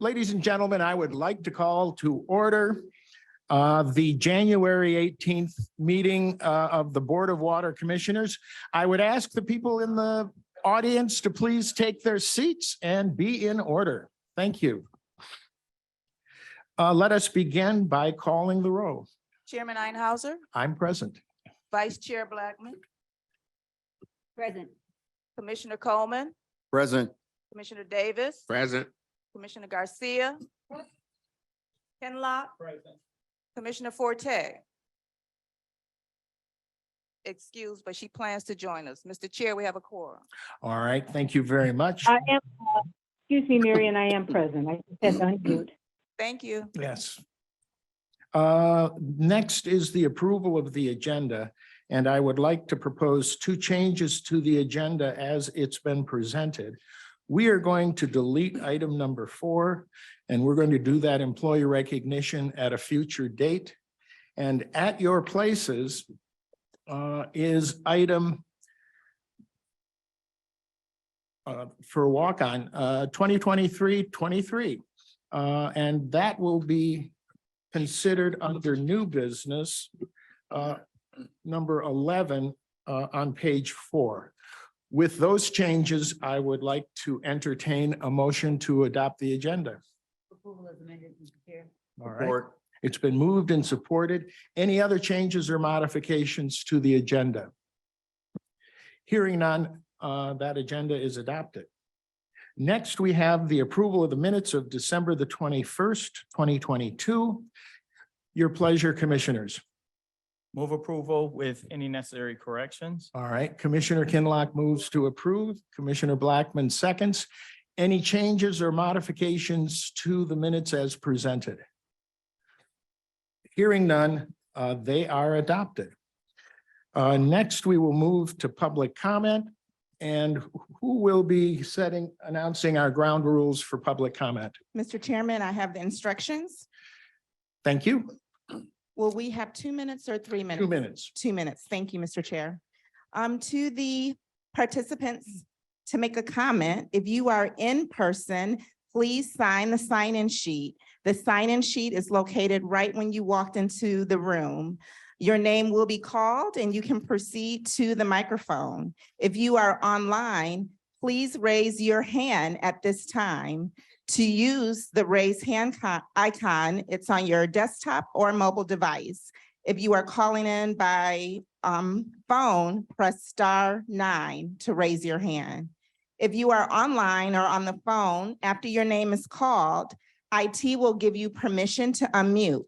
Ladies and gentlemen, I would like to call to order the January 18th meeting of the Board of Water Commissioners. I would ask the people in the audience to please take their seats and be in order. Thank you. Let us begin by calling the roll. Chairman Einhauser, I'm present. Vice Chair Blackman, Present. Commissioner Coleman, Present. Commissioner Davis, Present. Commissioner Garcia, Kenlock, Commissioner Forte. Excused, but she plans to join us. Mr. Chair, we have a quorum. All right, thank you very much. I am, excuse me, Marion, I am present. I said unmute. Thank you. Yes. Next is the approval of the agenda, and I would like to propose two changes to the agenda as it's been presented. We are going to delete item number 4, and we're going to do that employee recognition at a future date. And at your places is item for walk-on 2023-23. And that will be considered under new business, number 11 on page 4. With those changes, I would like to entertain a motion to adopt the agenda. Approval is amended, Mr. Chair. All right, it's been moved and supported. Any other changes or modifications to the agenda? Hearing none, that agenda is adopted. Next, we have the approval of the minutes of December the 21st, 2022. Your pleasure, commissioners. Move approval with any necessary corrections. All right, Commissioner Kinlock moves to approve. Commissioner Blackman seconds. Any changes or modifications to the minutes as presented? Hearing none, they are adopted. Next, we will move to public comment. And who will be announcing our ground rules for public comment? Mr. Chairman, I have the instructions. Thank you. Will we have 2 minutes or 3 minutes? 2 minutes. 2 minutes. Thank you, Mr. Chair. To the participants to make a comment, if you are in person, please sign the sign-in sheet. The sign-in sheet is located right when you walked into the room. Your name will be called and you can proceed to the microphone. If you are online, please raise your hand at this time. To use the raise hand icon, it's on your desktop or mobile device. If you are calling in by phone, press *9 to raise your hand. If you are online or on the phone, after your name is called, IT will give you permission to unmute.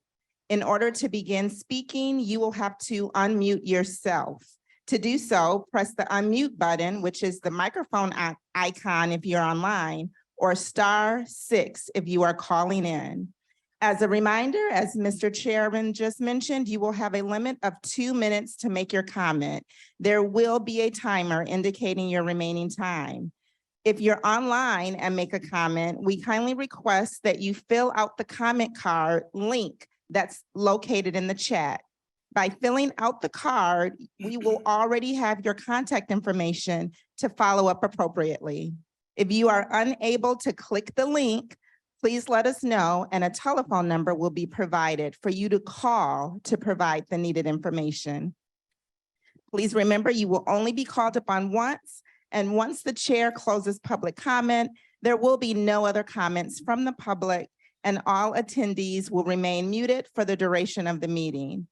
In order to begin speaking, you will have to unmute yourself. To do so, press the unmute button, which is the microphone icon if you're online, or *6 if you are calling in. As a reminder, as Mr. Chairman just mentioned, you will have a limit of 2 minutes to make your comment. There will be a timer indicating your remaining time. If you're online and make a comment, we kindly request that you fill out the comment card link that's located in the chat. By filling out the card, we will already have your contact information to follow up appropriately. If you are unable to click the link, please let us know and a telephone number will be provided for you to call to provide the needed information. Please remember you will only be called upon once, and once the chair closes public comment, there will be no other comments from the public and all attendees will remain muted for the duration of the meeting.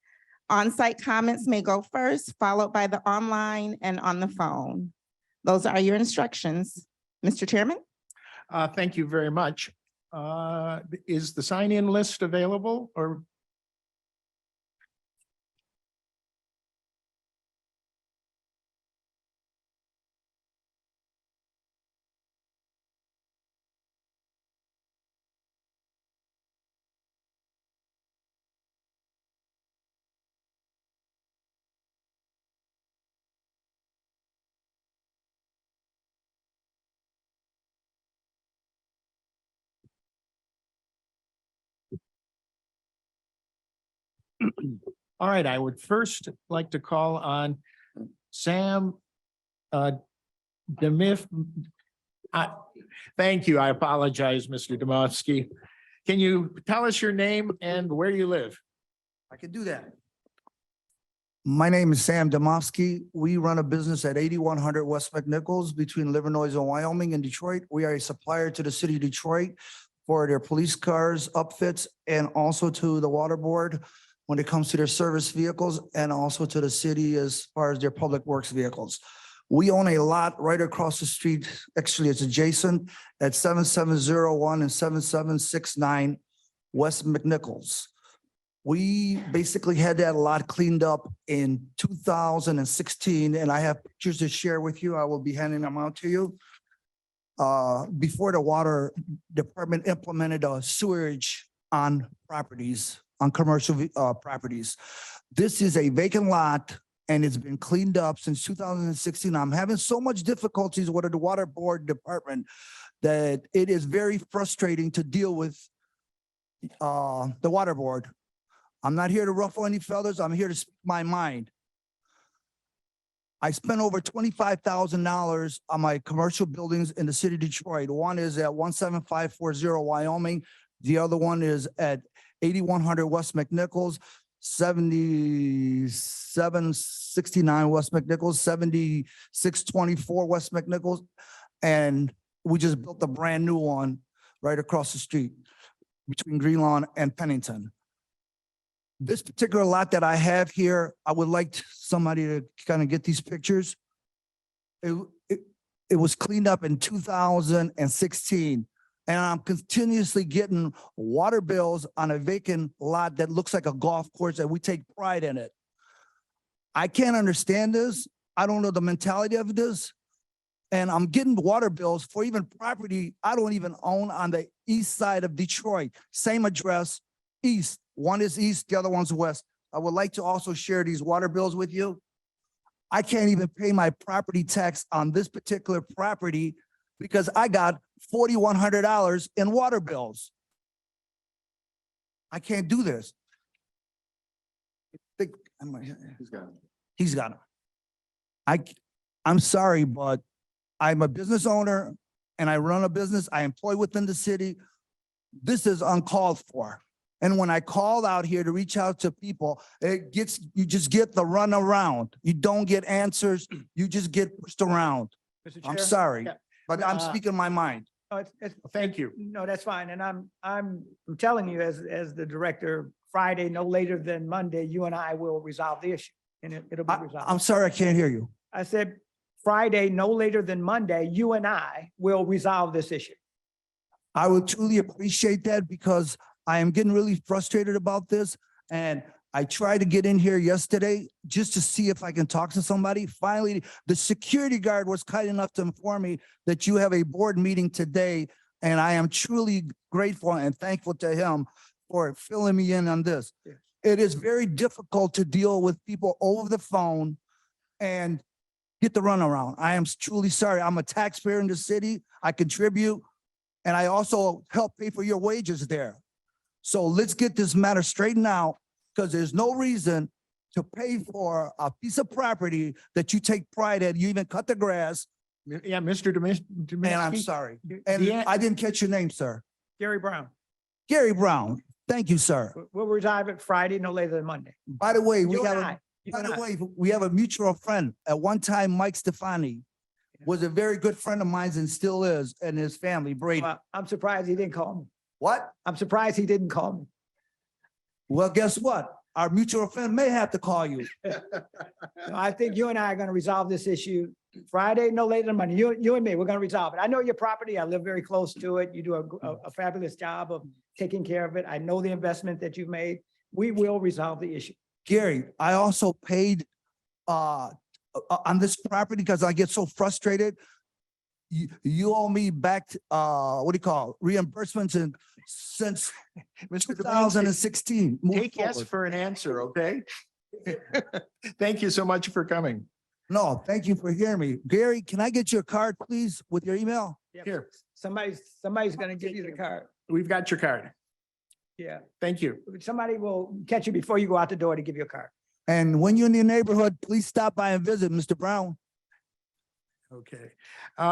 On-site comments may go first, followed by the online and on the phone. Those are your instructions. Mr. Chairman? Thank you very much. Is the sign-in list available or? All right, I would first like to call on Sam DeMiff. Thank you. I apologize, Mr. Domofsky. Can you tell us your name and where you live? I can do that. My name is Sam Domofsky. We run a business at 8100 West McNichols between Livernois and Wyoming and Detroit. We are a supplier to the city of Detroit for their police cars, upfits, and also to the water board when it comes to their service vehicles and also to the city as far as their public works vehicles. We own a lot right across the street. Actually, it's adjacent at 7701 and 7769 West McNichols. We basically had that lot cleaned up in 2016, and I have pictures to share with you. I will be handing them out to you. Before the water department implemented a sewerage on properties, on commercial properties. This is a vacant lot and it's been cleaned up since 2016. I'm having so much difficulties with the water board department that it is very frustrating to deal with the water board. I'm not here to ruffle any feathers. I'm here to speak my mind. I spent over $25,000 on my commercial buildings in the city of Detroit. One is at 17540 Wyoming. The other one is at 8100 West McNichols, 7769 West McNichols, 7624 West McNichols. And we just built a brand new one right across the street between Greenlawn and Pennington. This particular lot that I have here, I would like somebody to kind of get these pictures. It was cleaned up in 2016. And I'm continuously getting water bills on a vacant lot that looks like a golf course, and we take pride in it. I can't understand this. I don't know the mentality of this. And I'm getting water bills for even property I don't even own on the east side of Detroit. Same address, east. One is east, the other one's west. I would like to also share these water bills with you. I can't even pay my property tax on this particular property because I got $4,100 in water bills. I can't do this. He's got them. I'm sorry, but I'm a business owner and I run a business. I employ within the city. This is uncalled for. And when I called out here to reach out to people, you just get the run around. You don't get answers. You just get pushed around. Mr. I'm Chair? sorry, Yeah. but I'm speaking my mind. No, it's, Thank you. no, that's fine. And I'm telling you as the director, Friday, no later than Monday, you and I will resolve the issue and it'll be I'm resolved. sorry, I can't hear you. I said, Friday, no later than Monday, you and I will resolve this issue. I would truly appreciate that because I am getting really frustrated about this. And I tried to get in here yesterday just to see if I can talk to somebody. Finally, the security guard was kind enough to inform me that you have a board meeting today. And I am truly grateful and thankful to him for filling me in on this. Yeah. It is very difficult to deal with people over the phone and get the runaround. I am truly sorry. I'm a taxpayer in the city. I contribute. And I also help pay for your wages there. So let's get this matter straightened out because there's no reason to pay for a piece of property that you take pride in. You even cut the grass. Yeah, Mr. And I'm Dominski. sorry. And Yeah. I didn't catch your name, sir. Gary Brown, Gary Brown. Thank you, sir. we'll resolve it Friday, no later than Monday. By the way, we You have and a, I. You by and the I. way, we have a mutual friend. At one time, Mike Stefani was a very good friend of mine and still is, and his family, Brady. Well, I'm surprised he didn't call me. What? I'm surprised he didn't call me. Well, guess what? Our mutual friend may have to call you. No, I think you and I are going to resolve this issue Friday, no later than Monday. You and me, we're going to resolve it. I know your property. I live very close to it. You do a fabulous job of taking care of it. I know the investment that you've made. We will resolve the issue. Gary, I also paid on this property because I get so frustrated. You owe me back, what do you call, reimbursements and since Mr. Dominski, 2016. Move take yes forward. for an answer, okay? Thank you so much for coming. No, thank you for hearing me. Gary, can I get your card, please, with your email? Yep. Here, Somebody's going to give you the card. we've got your card. Yeah. Thank you. Somebody will catch you before you go out the door to give you a card. And when you're in the neighborhood, please stop by and visit Mr. Brown. Okay.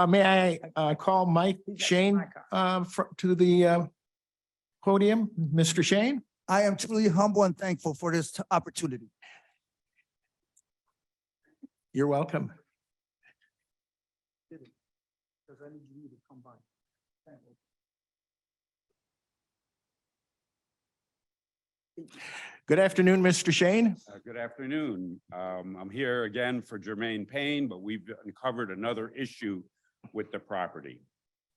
May I call Mike He's got Shane my card. to the podium? Mr. Shane? I am truly humble and thankful for this opportunity. You're welcome. Good afternoon, Mr. Shane. Good afternoon. I'm here again for Jermaine Payne, but we've uncovered another issue with the property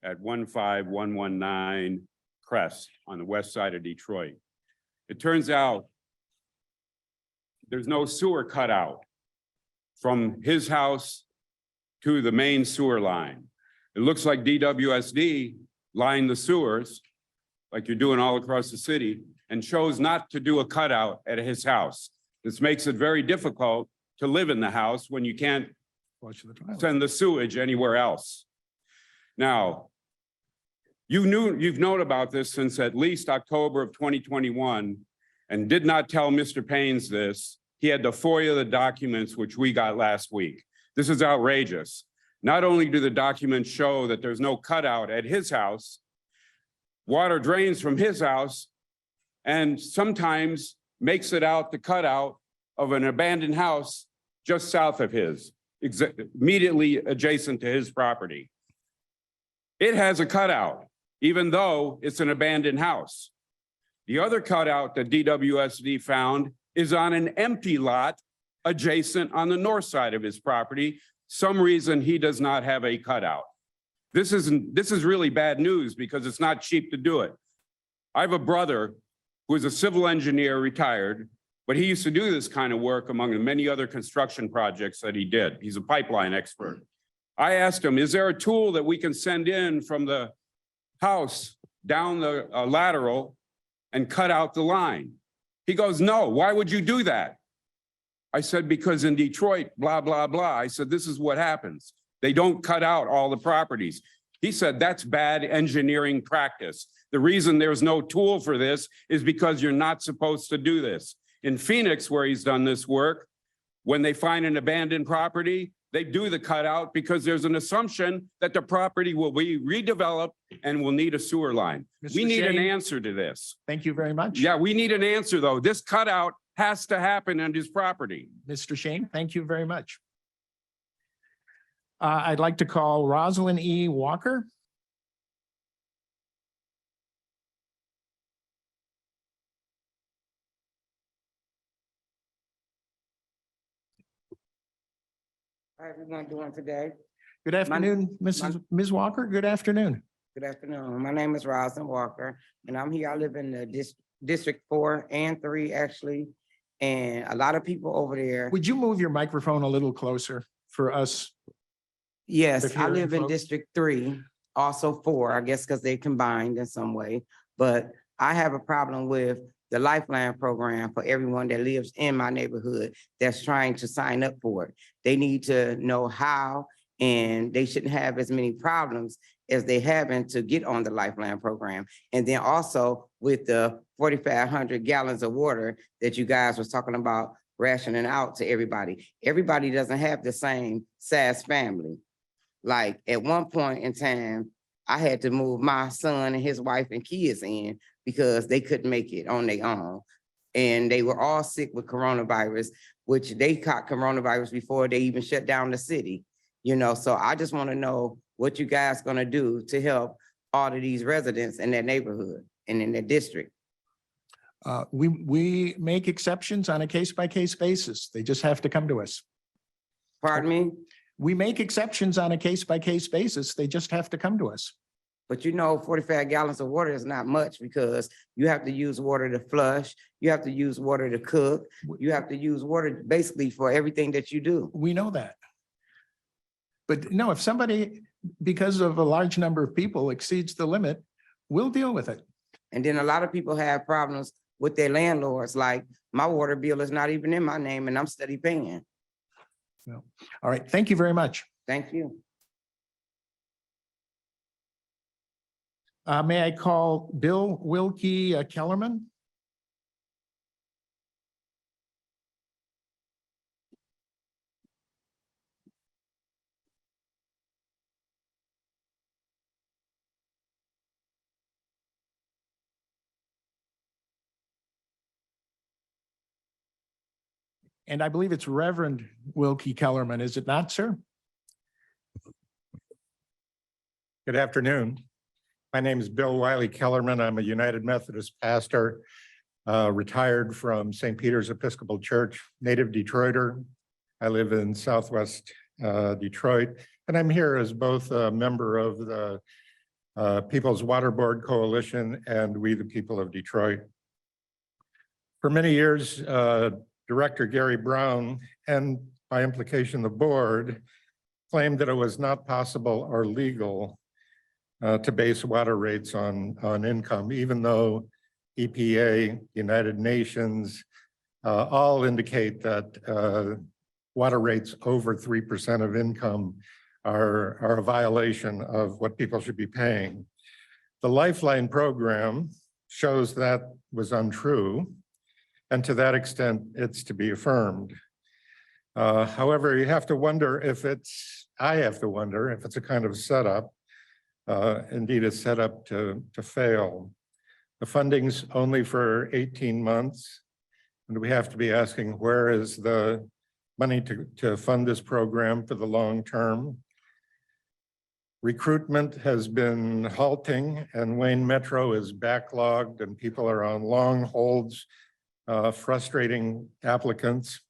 at 15119 Crest on the west side of Detroit. It turns out there's no sewer cutout from his house to the main sewer line. It looks like DWSD lined the sewers like you're doing all across the city and chose not to do a cutout at his house. This makes it very difficult to live in the house when you can't send the sewage anywhere else. Now, you've known about this since at least October of 2021 and did not tell Mr. Paynes this. He had the FOIA the documents which we got last week. This is outrageous. Not only do the documents show that there's no cutout at his house, water drains from his house and sometimes makes it out the cutout of an abandoned house just south of his, immediately adjacent to his property. It has a cutout, even though it's an abandoned house. The other cutout that DWSD found is on an empty lot adjacent on the north side of his property. Some reason he does not have a cutout. This is really bad news because it's not cheap to do it. I have a brother who is a civil engineer, retired, but he used to do this kind of work among the many other construction projects that he did. He's a pipeline expert. I asked him, is there a tool that we can send in from the house down the lateral and cut out the line? He goes, no, why would you do that? I said, because in Detroit, blah, blah, blah. I said, this is what happens. They don't cut out all the properties. He said, that's bad engineering practice. The reason there's no tool for this is because you're not supposed to do this. In Phoenix, where he's done this work, when they find an abandoned property, they do the cutout because there's an assumption that the property will be redeveloped and will need a sewer line. We Mr. need an Shane? answer to this. Thank you very much. Yeah, we need an answer, though. This cutout has to happen on his property. Mr. Shane, thank you very much. I'd like to call Rosalind E. Walker. How everyone doing today? Good afternoon, Ms. Walker. Good afternoon. Good afternoon. My name is Rosalind Walker, and I'm here. I live in the District 4 and 3, actually. And a lot of people over there. Would you move your microphone a little closer for us? Yes, if I you're live in folks? District 3, also 4, I guess, because they combined in some way. But I have a problem with the Lifeline program for everyone that lives in my neighborhood that's trying to sign up for it. They need to know how, and they shouldn't have as many problems as they having to get on the Lifeline program. And then also with the 4,500 gallons of water that you guys was talking about rationing out to everybody. Everybody doesn't have the same size family. Like at one point in time, I had to move my son and his wife and kids in because they couldn't make it on their own. And they were all sick with coronavirus, which they caught coronavirus before they even shut down the city. You know, so I just want to know what you guys gonna do to help all of these residents in that neighborhood and in that district. We make exceptions on a case-by-case basis. They just have to come to us. Pardon me? We make exceptions on a case-by-case basis. They just have to come to us. But you know, 45 gallons of water is not much because you have to use water to flush, you have to use water to cook, you have to use water basically for everything that you do. We know that. But no, if somebody, because of a large number of people, exceeds the limit, we'll deal with it. And then a lot of people have problems with their landlords, like my water bill is not even in my name and I'm steady paying. All right, thank you very much. Thank you. May I call Bill Wilkie Kellerman? And I believe it's Reverend Wilkie Kellerman, is it not, sir? Good afternoon. My name is Bill Wiley Kellerman. I'm a United Methodist pastor, retired from St. Peter's Episcopal Church, native Detroiter. I live in Southwest Detroit, and I'm here as both a member of the People's Water Board Coalition and We the People of Detroit. For many years, Director Gary Brown, and by implication the board, claimed that it was not possible or legal to base water rates on income, even though EPA, United Nations, all indicate that water rates over 3% of income are a violation of what people should be paying. The Lifeline program shows that was untrue, and to that extent, it's to be affirmed. However, you have to wonder if I have to wonder if it's a kind of setup. Indeed, it's set up to fail. The funding's only for 18 months, and we have to be asking, where is the money to fund this program for the long term? Recruitment has been halting, and Wayne Metro is backlogged, and people are on long holds, frustrating applicants.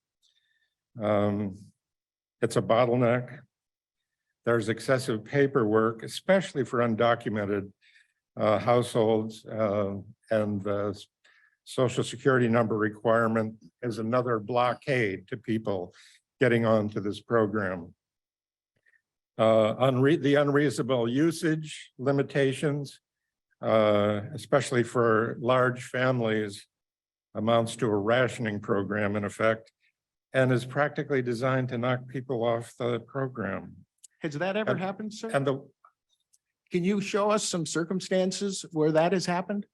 It's a bottleneck. There's excessive paperwork, especially for undocumented households, and the Social Security number requirement is another blockade to people getting onto this program. The unreasonable usage limitations, especially for large families, amounts to a rationing program in effect, and is practically designed to knock people off the program. Has that ever happened, sir? And Can you show us some circumstances where that has happened?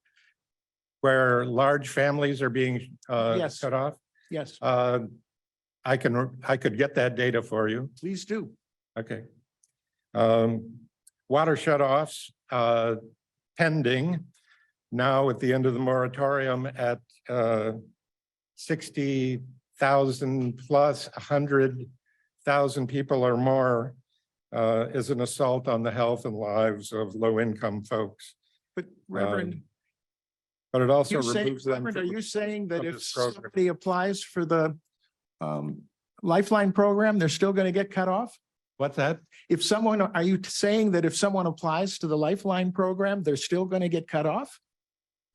where large families are being Yes. cut off, Yes, I could get that data for you. please do. Okay. Water shutoffs, pending now at the end of the moratorium at 60,000 plus 100,000 people or more is an assault on the health and lives of low-income folks. But Reverend, But it also you say, removes them. Reverend, are from- you saying that from if this program. somebody applies for the Lifeline program, they're still going to get cut off? What's that? If someone, are you saying that if someone applies to the Lifeline program, they're still going to get cut off?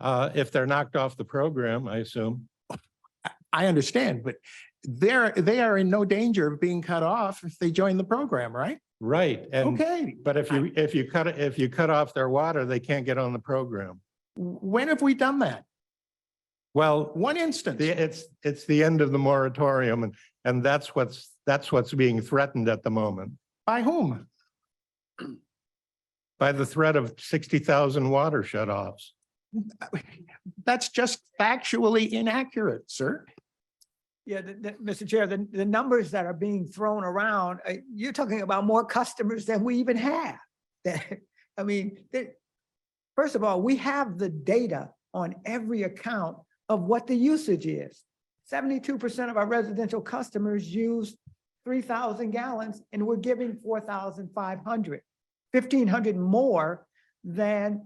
If they're knocked off the program, I assume. I understand, but they are in no danger of being cut off if they join the program, right? Right. And, Okay, but if you cut off their water, they can't get on the program. when have we done that? Well, One instance. it's the end of the moratorium, and that's what's being threatened at the moment By whom? by the threat of 60,000 water shutoffs. That's just factually inaccurate, sir. Yeah, Mr. Chair, the numbers that are being thrown around, you're talking about more customers than we even have. First of all, we have the data on every account of what the usage is. 72% of our residential customers use 3,000 gallons, and we're giving 4,500, 1,500 more than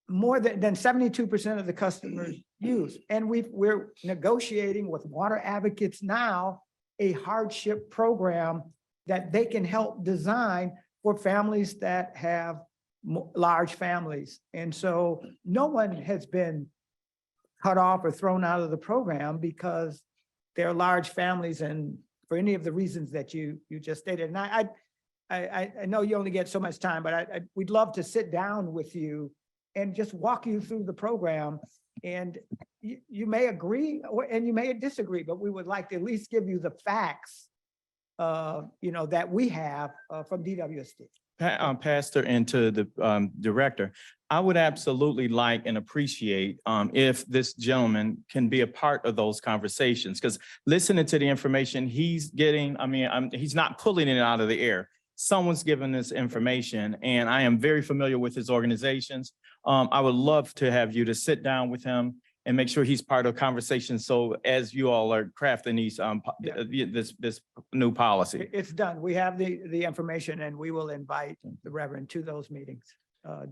72% of the customers use. And we're negotiating with Water Advocates now a hardship program that they can help design for families that have large families. And so no one has been cut off or thrown out of the program because they're large families and for any of the reasons that you just stated. And I know you only get so much time, but we'd love to sit down with you and just walk you through the program. And you may agree and you may disagree, but we would like to at least give you the facts, that we have from DWSD. Pastor and to the director, I would absolutely like and appreciate if this gentleman can be a part of those conversations, because listening to the information he's getting, he's not pulling it out of the air. Someone's given this information, and I am very familiar with his organizations. I would love to have you to sit down with him and make sure he's part of the conversation. So as you all are crafting these, this new policy. It's done. We have the information and we will invite the Reverend to those meetings.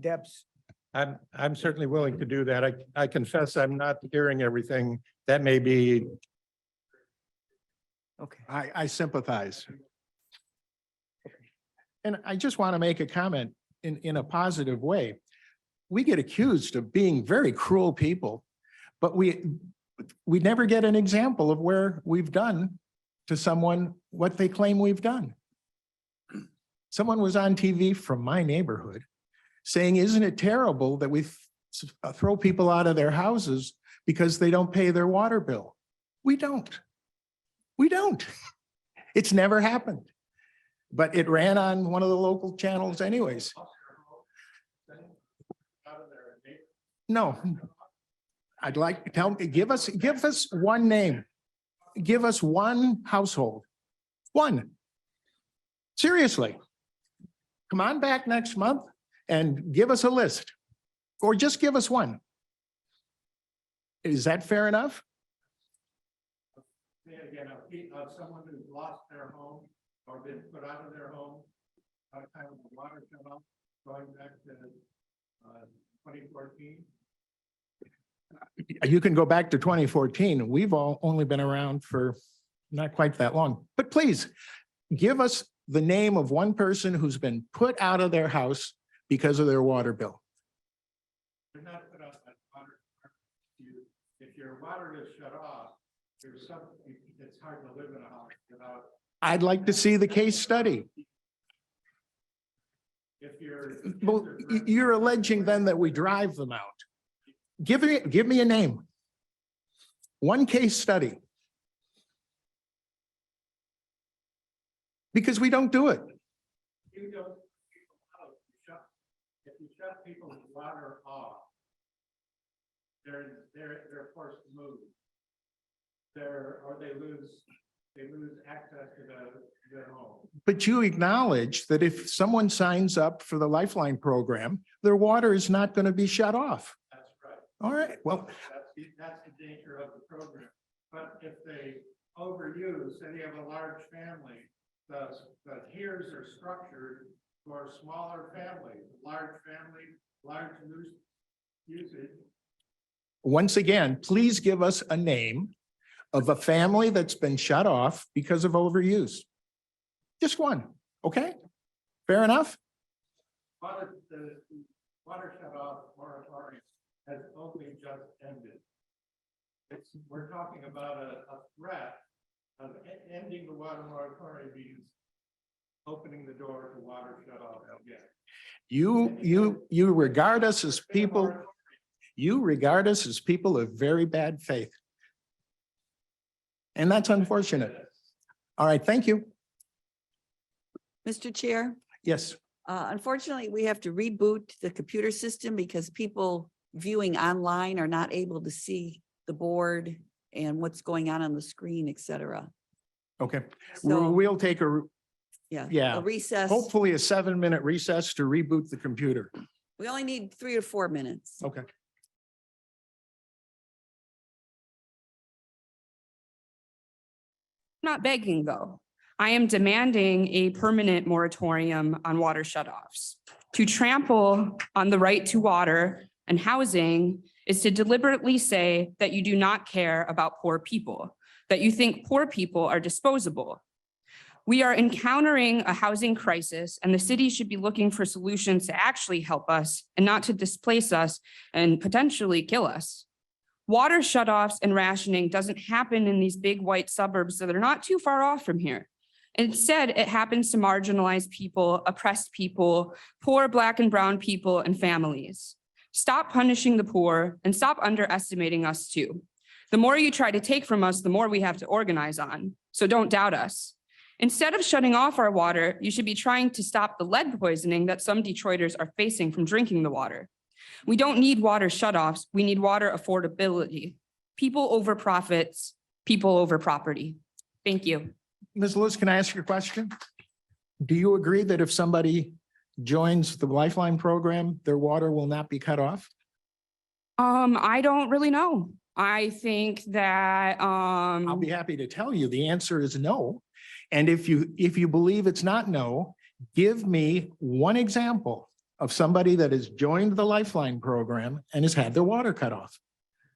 Deb's, I'm certainly willing to do that. I confess I'm not hearing everything. That may be, okay. I sympathize. And I just want to make a comment in a positive way. We get accused of being very cruel people, but we never get an example of where we've done to someone what they claim we've done. Someone was on TV from my neighborhood saying, isn't it terrible that we throw people out of their houses because they don't pay their water bill? We don't. We don't. It's never happened. But it ran on one of the local channels anyways. No. I'd like, give us one name. Give us one household. One. Seriously. Come on back next month and give us a list. Or just give us one. Is that fair enough? Again, of someone who's lost their home or been put out of their home, by the time the water shut off, going back to 2014. You can go back to 2014. We've all only been around for not quite that long. But please, give us the name of one person who's been put out of their house because of their water bill. They're not put out by water. If your water is shut off, there's something, it's hard to live in a house without. I'd like to see the case study. If you're alleging then that we drive them out. Give me a name. One case study. Because we don't do it. You don't keep people out. If you shut people's water off, they're forced to move. Or they lose access to their home. But you acknowledge that if someone signs up for the Lifeline program, their water is not going to be shut off. That's right. All right, well. That's the danger of the program. But if they overuse, say you have a large family, the tiers are structured for smaller families, large usage. Once again, please give us a name of a family that's been shut off because of overuse. Just one, okay? Fair enough? The water shut off moratorium has only just ended. We're talking about a threat of ending the water moratorium means opening the door to water shut off again. You regard us as people, of very bad faith. And that's unfortunate. All right, thank you. Mr. Chair, Yes. unfortunately, we have to reboot the computer system because people viewing online are not able to see the board and what's going on the screen, et cetera. Okay. So, We'll take a a recess. hopefully a 7-minute recess to reboot the computer. We only need 3 or 4 minutes. Okay. Not begging, though. I am demanding a permanent moratorium on water shutoffs. To trample on the right to water and housing is to deliberately say that you do not care about poor people, that you think poor people are disposable. We are encountering a housing crisis, and the city should be looking for solutions to actually help us and not to displace us and potentially kill us. Water shutoffs and rationing doesn't happen in these big white suburbs that are not too far off from here. Instead, it happens to marginalized people, oppressed people, poor Black and brown people, and families. Stop punishing the poor and stop underestimating us too. The more you try to take from us, the more we have to organize on. So don't doubt us. Instead of shutting off our water, you should be trying to stop the lead poisoning that some Detroiters are facing from drinking the water. We don't need water shutoffs. We need water affordability. People over profits, people over property. Thank you. Ms. Lewis, can I ask you a question? Do you agree that if somebody joins the Lifeline program, their water will not be cut off? I don't really know. I think that, I'll be happy to tell you the answer is no. And if you believe it's not no, give me one example of somebody that has joined the Lifeline program and has had their water cut off.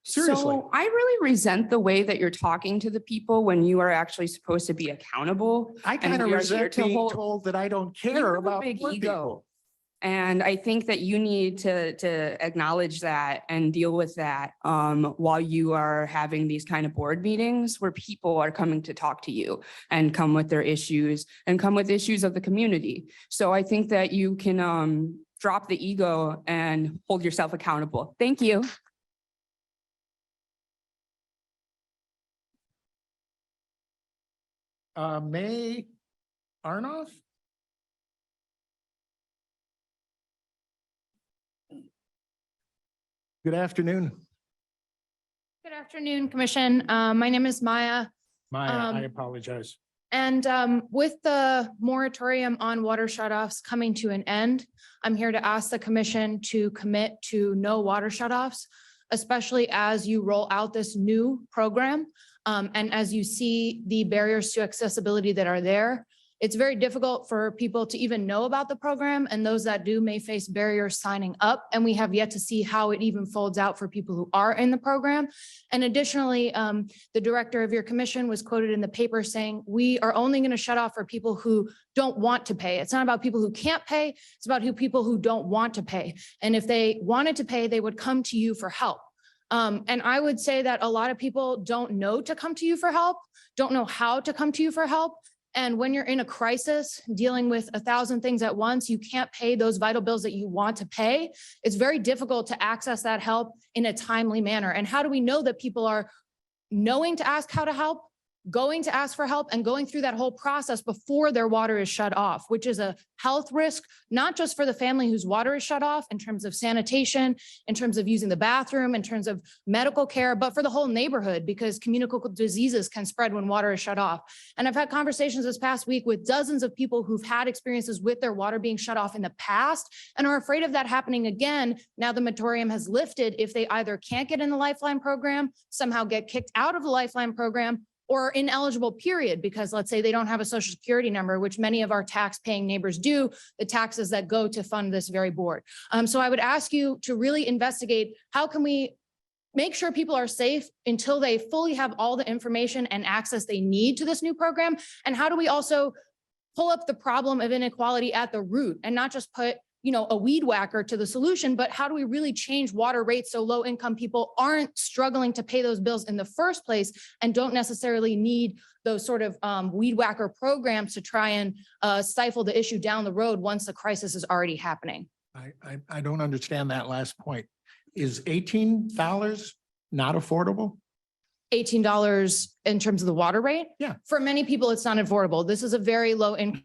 Seriously. So I really resent the way that you're talking to the people when you are actually supposed to be accountable. I kind of we are here resent to being hold- told that I don't You care have a about big poor ego. people. And I think that you need to acknowledge that and deal with that while you are having these kind of board meetings where people are coming to talk to you and come with their issues and come with issues of the community. So I think that you can drop the ego and hold yourself accountable. Thank you. May Arnoff? Good afternoon, Good afternoon, Commission. My name is Maya. Maya. I Um, apologize. And with the moratorium on water shutoffs coming to an end, I'm here to ask the commission to commit to no water shutoffs, especially as you roll out this new program. And as you see the barriers to accessibility that are there, it's very difficult for people to even know about the program, and those that do may face barriers signing up. And we have yet to see how it even folds out for people who are in the program. And additionally, the director of your commission was quoted in the paper saying, we are only going to shut off for people who don't want to pay. It's not about people who can't pay. It's about people who don't want to pay. And if they wanted to pay, they would come to you for help. And I would say that a lot of people don't know to come to you for help, don't know how to come to you for help. And when you're in a crisis, dealing with 1,000 things at once, you can't pay those vital bills that you want to pay. It's very difficult to access that help in a timely manner. And how do we know that people are knowing to ask how to help, going to ask for help, and going through that whole process before their water is shut off, which is a health risk, not just for the family whose water is shut off in terms of sanitation, in terms of using the bathroom, in terms of medical care, but for the whole neighborhood, because communicable diseases can spread when water is shut off. And I've had conversations this past week with dozens of people who've had experiences with their water being shut off in the past and are afraid of that happening again. Now the moratorium has lifted if they either can't get in the Lifeline program, somehow get kicked out of the Lifeline program, or ineligible period, because let's say they don't have a social security number, which many of our tax paying neighbors do, the taxes that go to fund this very board. So I would ask you to really investigate, how can we make sure people are safe until they fully have all the information and access they need to this new program? And how do we also pull up the problem of inequality at the root and not just put a weed whacker to the solution, but how do we really change water rates so low income people aren't struggling to pay those bills in the first place and don't necessarily need those sort of weed whacker programs to try and stifle the issue down the road once the crisis is already happening. I don't understand that last point. Is $18 not affordable? $18 in terms of the water rate? Yeah. For many people, it's not affordable. This is a very low income.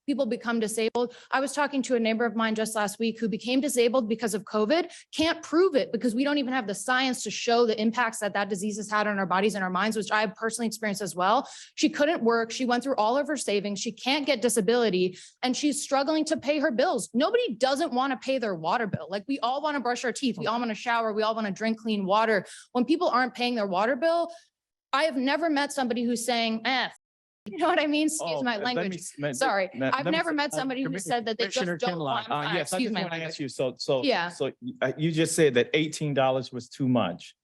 People become disabled. I was talking to a neighbor of mine just last week who became disabled because of COVID. Can't prove it because we don't even have the science to show the impacts that that disease has had on our bodies and our minds, which I have personally experienced as well. She couldn't work. She went through all of her savings. She can't get disability and she's struggling to pay her bills. Nobody doesn't want to pay their water bill. Like, we all want to brush our teeth. We all want to shower. We all want to drink clean water. When people aren't paying their water bill, I have never met somebody who's saying, you know what I mean? Excuse my language. Sorry. I've never met somebody who said that they just Commissioner don't Kinloch. want. Yes, I Excuse just my want to language. ask you, so. Yeah. So you just said that $18 was too much.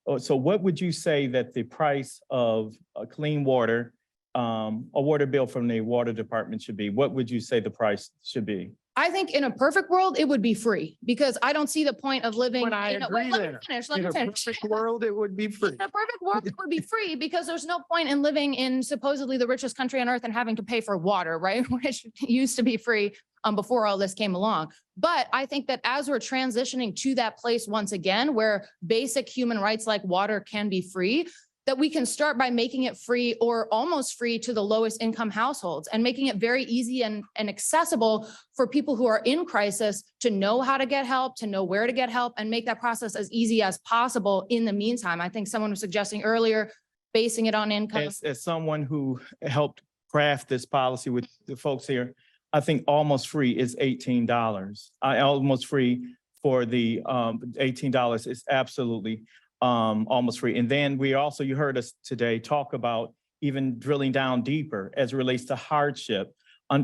Oh, so what would you say that the price of clean water, a water bill from the water department should be? What would you say the price should be? I think in a perfect world, it would be free because I don't see the point of living. When I agree Let me there. finish, let In me a finish. perfect world, it would be free. In a perfect world, it would be free because there's no point in living in supposedly the richest country on earth and having to pay for water, right? Which used to be free before all this came along. But I think that as we're transitioning to that place once again, where basic human rights like water can be free, that we can start by making it free or almost free to the lowest income households and making it very easy and accessible for people who are in crisis to know how to get help, to know where to get help, and make that process as easy as possible in the meantime. I think someone was suggesting earlier, basing it on income. As someone who helped craft this policy with the folks here, I think almost free is $18. Almost free for the $18 is absolutely almost free. And then we also, you heard us today talk about even drilling down deeper as it relates to hardship,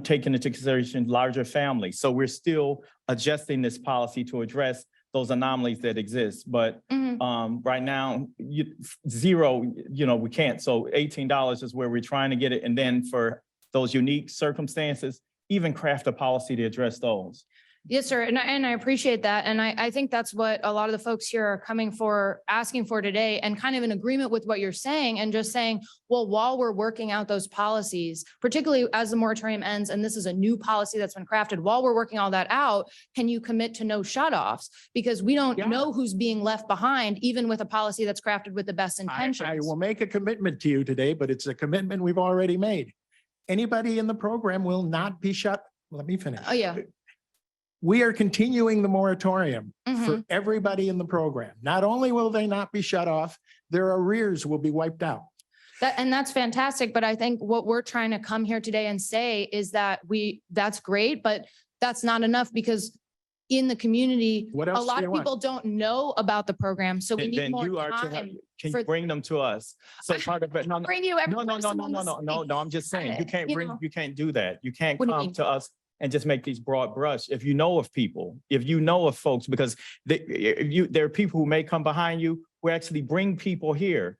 taking into consideration larger families. So we're still adjusting this policy to address those anomalies that exist. But right now, zero, we can't. So $18 is where we're trying to get it. And then for those unique circumstances, even craft a policy to address those. Yes, sir. And I appreciate that. And I think that's what a lot of the folks here are asking for today, and kind of in agreement with what you're saying, and just saying, well, while we're working out those policies, particularly as the moratorium ends, and this is a new policy that's been crafted, while we're working all that out, can you commit to no shutoffs? Because we don't know who's being left behind, even with a policy that's crafted with the best intentions. I will make a commitment to you today, but it's a commitment we've already made. Anybody in the program will not be shut. Let me finish. Oh, yeah. We are continuing the moratorium Mm-hmm. for everybody in the program. Not only will they not be shut off, their arrears will be wiped out. And that's fantastic. But I think what we're trying to come here today and say is that that's great, but that's not enough, because in the community, What a else do lot you of want? people don't know about the program. So we And need then more you are to have, time. can for- you bring them to us? So part of it, no, Bring you every no, person on the street. I'm just saying, you can't You bring, know. you can't do that. You can't What do you come mean? to us and just make these broad brush. If you know of people, if you know of folks, because there are people who may come behind you who actually bring people here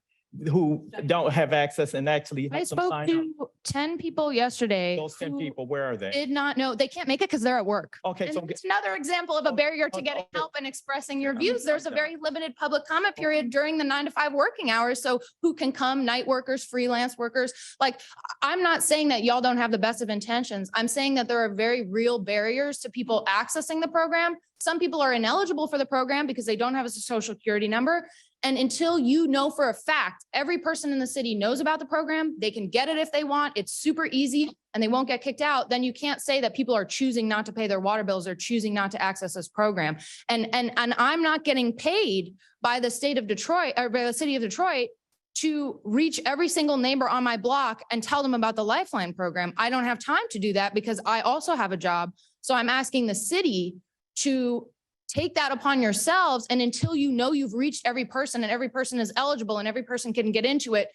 who don't have access and actually I have some spoke sign up. to 10 people yesterday. Those 10 who people, where are they? Did not know, they can't make it because they're at work. Okay, And so it's another example of a barrier to getting help and expressing your views. There's a very limited public comment period during the 9 to 5 working hours. So who can come? Night workers, freelance workers. Like, I'm not saying that y'all don't have the best of intentions. I'm saying that there are very real barriers to people accessing the program. Some people are ineligible for the program because they don't have a social security number. And until you know for a fact, every person in the city knows about the program, they can get it if they want, it's super easy, and they won't get kicked out, then you can't say that people are choosing not to pay their water bills or choosing not to access this program. And I'm not getting paid by the state of Detroit, or by the city of Detroit, to reach every single neighbor on my block and tell them about the Lifeline program. I don't have time to do that because I also have a job. So I'm asking the city to take that upon yourselves. And until you know you've reached every person and every person is eligible and every person can get into it,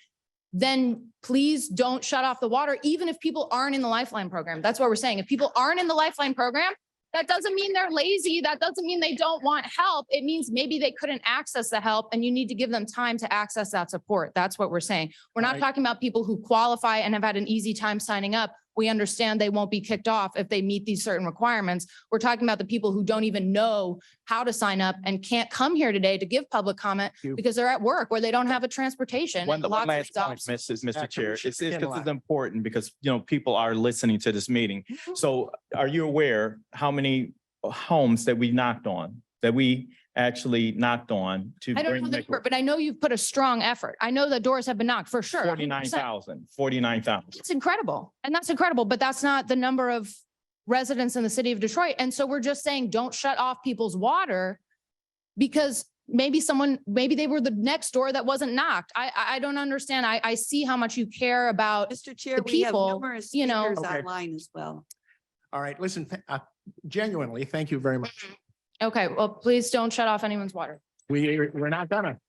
then please don't shut off the water, even if people aren't in the Lifeline program. That's what we're saying. If people aren't in the Lifeline program, that doesn't mean they're lazy. That doesn't mean they don't want help. It means maybe they couldn't access the help and you need to give them time to access that support. That's what we're saying. We're not Right. talking about people who qualify and have had an easy time signing up. We understand they won't be kicked off if they meet these certain requirements. We're talking about the people who don't even know how to sign up and can't come here today to give public comment You- because they're at work or they don't have a transportation. One and lots of last these point, options. Mr. Chair, Commissioner it's because Kinlaw. it's important because, people are listening to this meeting. Mhm. So are you aware how many homes that we knocked on, that we actually knocked on to I don't bring know the number, but I know you've put a strong effort. I know the doors have been knocked for sure. 100%. 49,000. It's incredible. And that's incredible, but that's not the number of residents in the city of Detroit. And so we're just saying, don't shut off people's water because maybe they were the next door that wasn't knocked. I don't understand. I see how much you care about. Mr. Chair, The we have people, numerous you know- speakers Okay. online as well. All right, listen, genuinely, thank you very much. Okay, well, please don't shut off anyone's water. We're not gonna.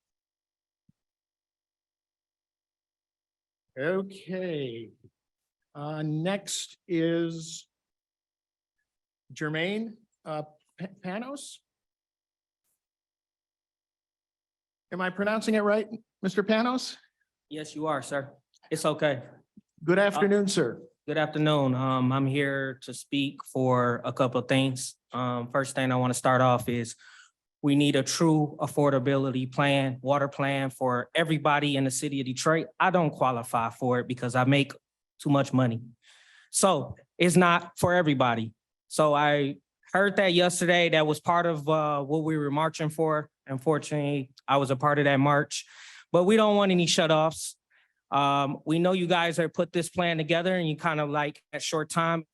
Okay. Next is Jermaine Panos. Am I pronouncing it right, Mr. Panos? Yes, you are, sir. It's okay. Good afternoon, sir. Good afternoon. I'm here to speak for a couple of things. First thing I want to start off is we need a true affordability plan, water plan for everybody in the city of Detroit. I don't qualify for it because I make too much money. So it's not for everybody. So I heard that yesterday. That was part of what we were marching for. Unfortunately, I was a part of that march, but we don't want any shutoffs. We know you guys have put this plan together and you kind of like at short time.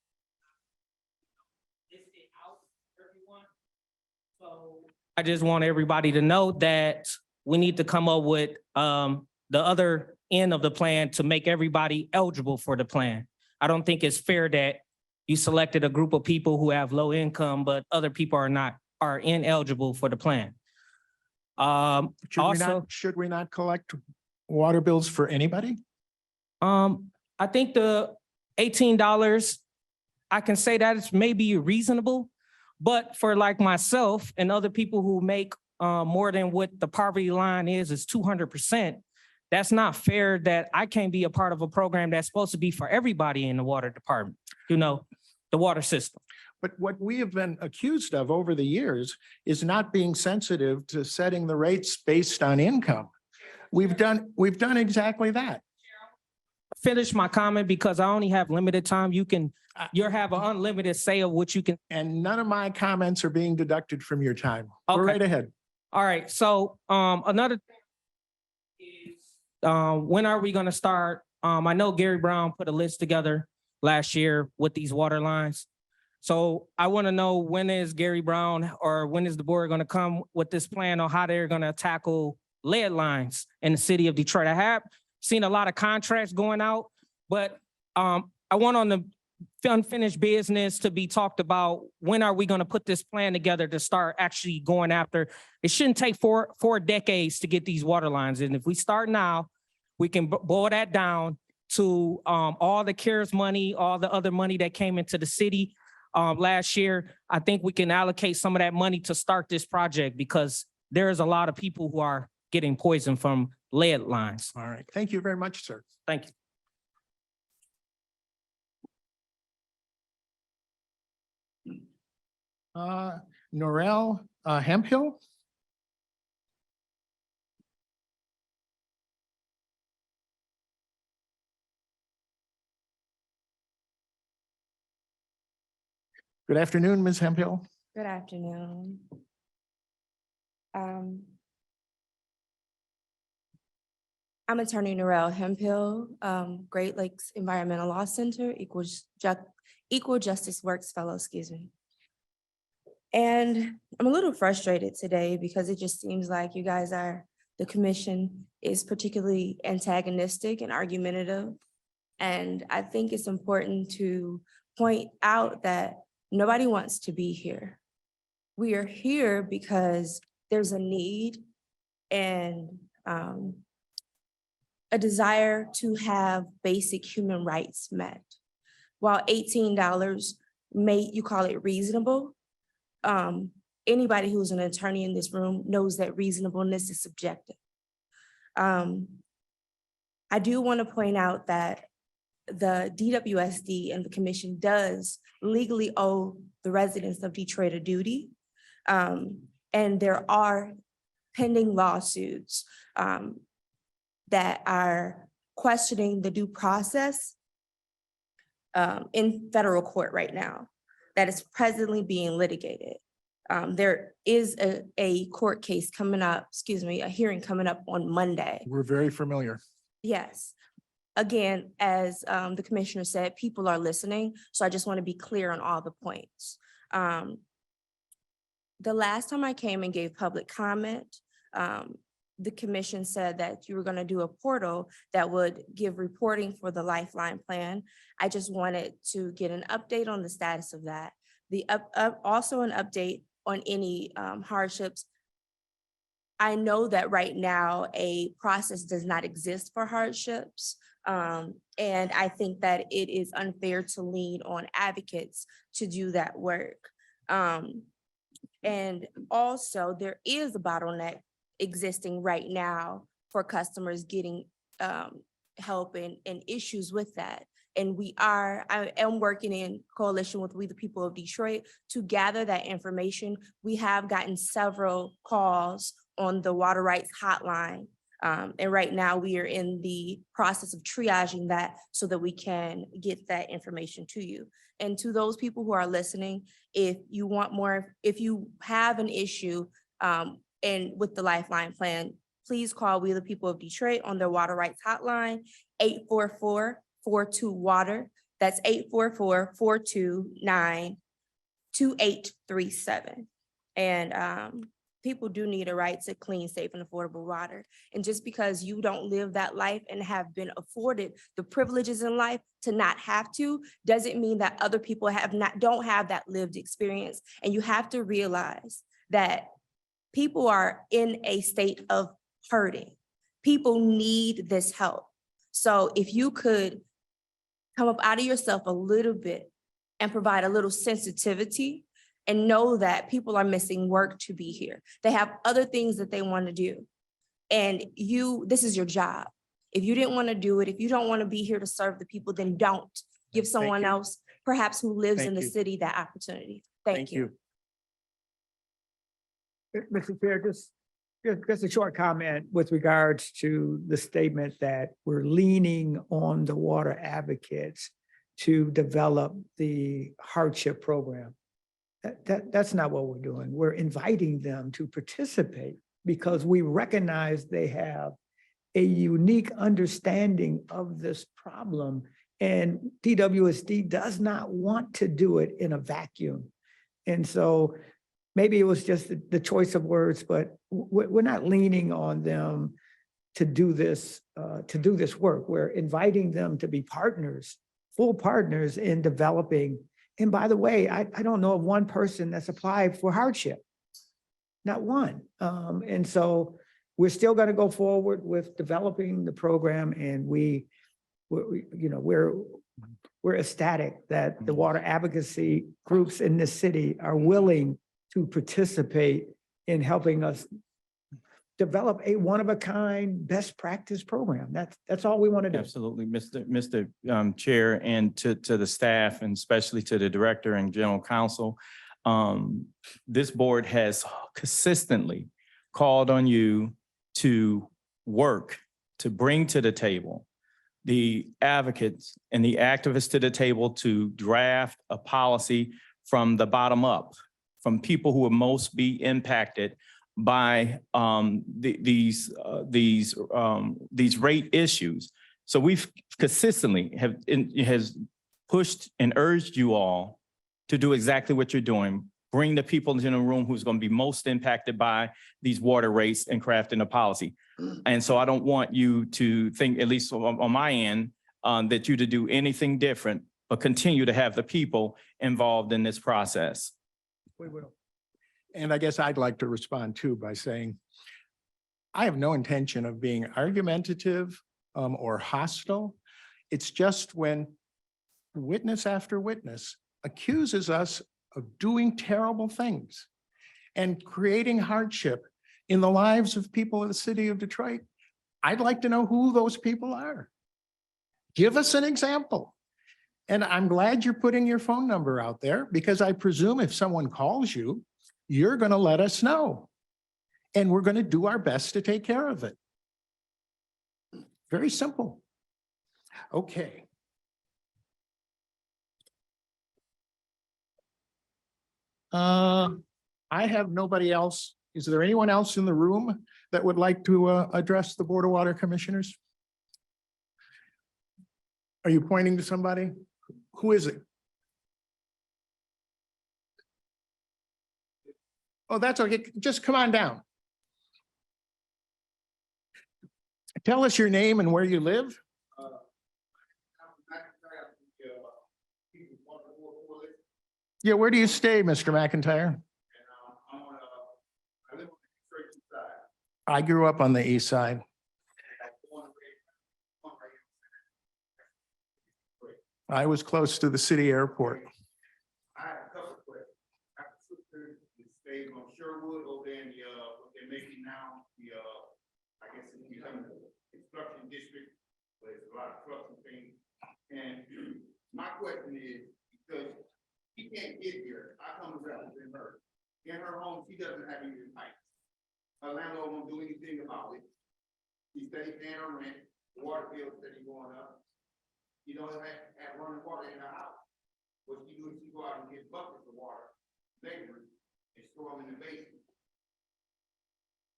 So I just want everybody to know that we need to come up with the other end of the plan to make everybody eligible for the plan. I don't think it's fair that you selected a group of people who have low income, but other people are not are ineligible for the plan. Also, Should we not collect water bills for anybody? I think the $18, I can say that it's maybe reasonable, but for like myself and other people who make more than what the poverty line is 200%. That's not fair that I can't be a part of a program that's supposed to be for everybody in the water department, the water system. But what we have been accused of over the years is not being sensitive to setting the rates based on income. We've done exactly that. Finish my comment because I only have limited time. You have an unlimited say of what you can. And none of my comments are being deducted from your time. Go Okay. right ahead. All right, so another thing is, when are we gonna start? I know Gary Brown put a list together last year with these water lines. So I want to know, when is Gary Brown or when is the board gonna come with this plan on how they're gonna tackle lead lines in the city of Detroit? I have seen a lot of contracts going out, but I want on the unfinished business to be talked about. When are we going to put this plan together to start actually going after? It shouldn't take four decades to get these water lines. And if we start now, we can boil that down to all the CARES money, all the other money that came into the city last year. I think we can allocate some of that money to start this project because there's a lot of people who are getting poisoned from lead lines. All right. Thank you very much, sir. Thank you. Norel Hemphill? Good afternoon, Ms. Hemphill. Good afternoon. I'm Attorney Norel Hemphill, Great Lakes Environmental Law Center, Equal Justice Works Fellow, excuse me. And I'm a little frustrated today because it just seems like you guys the commission is particularly antagonistic and argumentative. And I think it's important to point out that nobody wants to be here. We are here because there's a need and a desire to have basic human rights met. While $18 you call it reasonable, anybody who's an attorney in this room knows that reasonableness is subjective. I do want to point out that the DWSD and the commission does legally owe the residents of Detroit a duty. And there are pending lawsuits that are questioning the due process in federal court right now that is presently being litigated. There is a court case coming up, a hearing coming up on Monday. We're very familiar. Yes. Again, as the commissioner said, people are listening. So I just want to be clear on all the points. The last time I came and gave public comment, the commission said that you were going to do a portal that would give reporting for the Lifeline plan. I just wanted to get an update on the status of that. Also an update on any hardships. I know that right now a process does not exist for hardships. And I think that it is unfair to lean on advocates to do that work. And also there is a bottleneck existing right now for customers getting help and issues with that. And I am working in coalition with We the People of Detroit to gather that information. We have gotten several calls on the water rights hotline. And right now we are in the process of triaging that so that we can get that information to you. And to those people who are listening, if you want more, if you have an issue and with the Lifeline plan, please call We the People of Detroit on their water rights hotline, 844-42-WATER. That's 844-429-2837. And people do need a right to clean, safe, and affordable water. And just because you don't live that life and have been afforded the privileges in life to not have to, doesn't mean that other people don't have that lived experience. And you have to realize that people are in a state of hurting. People need this help. So if you could come up out of yourself a little bit and provide a little sensitivity and know that people are missing work to be here. They have other things that they want to do. And this is your job. If you didn't want to do it, if you don't want to be here to serve the people, then don't. Give someone you. else, perhaps who lives Thank in the you. city, that opportunity. Thank you. Mr. Chair, just a short comment with regards to the statement that we're leaning on the water advocates to develop the hardship program. That's not what we're doing. We're inviting them to participate because we recognize they have a unique understanding of this problem. And DWSD does not want to do it in a vacuum. And so maybe it was just the choice of words, but we're not leaning on them to do this work. We're inviting them to be partners, full partners in developing. And by the way, I don't know of one person that's applied for hardship, not one. And so we're still going to go forward with developing the program, and we're ecstatic that the water advocacy groups in this city are willing to participate in helping us develop a one-of-a-kind best practice program. That's all we want to do. Absolutely, Mr. Chair, and to the staff, and especially to the director and general counsel. This board has consistently called on you to work, to bring to the table the advocates and the activists to the table to draft a policy from the bottom up, from people who will most be impacted by these rate issues. So we've consistently has pushed and urged you all to do exactly what you're doing. Bring the people into the room who's going to be most impacted by these water rates and crafting a policy. And so I don't want you to think, at least on my end, that you to do anything different, but continue to have the people involved in this process. We will. And I guess I'd like to respond too by saying, I have no intention of being argumentative or hostile. It's just when witness after witness accuses us of doing terrible things and creating hardship in the lives of people in the city of Detroit, I'd like to know who those people are. Give us an example. And I'm glad you're putting your phone number out there, because I presume if someone calls you, you're going to let us know. And we're going to do our best to take care of it. Very simple. Okay. I have nobody else. Is there anyone else in the room that would like to address the Board of Water Commissioners? Are you pointing to somebody? Who is it? Oh, that's okay. Just come on down. Tell us your name and where you live. Yeah, where do you stay, Mr. McIntyre? I grew up on the east side. I was close to the city airport. I have a couple of questions. I have a sister that stays on Sherwood over there in what they're making now, I guess it's becoming a construction district, where there's a lot of trucks and things. And my question is, because she can't get here, I come around in her. In her home, she doesn't have any pipes. Her landlord won't do anything about it. She steady paying her rent, the water bill steady going up. You don't have running water in her house. What she do is she go out and get buckets of water, neighbors, and store them in the basement.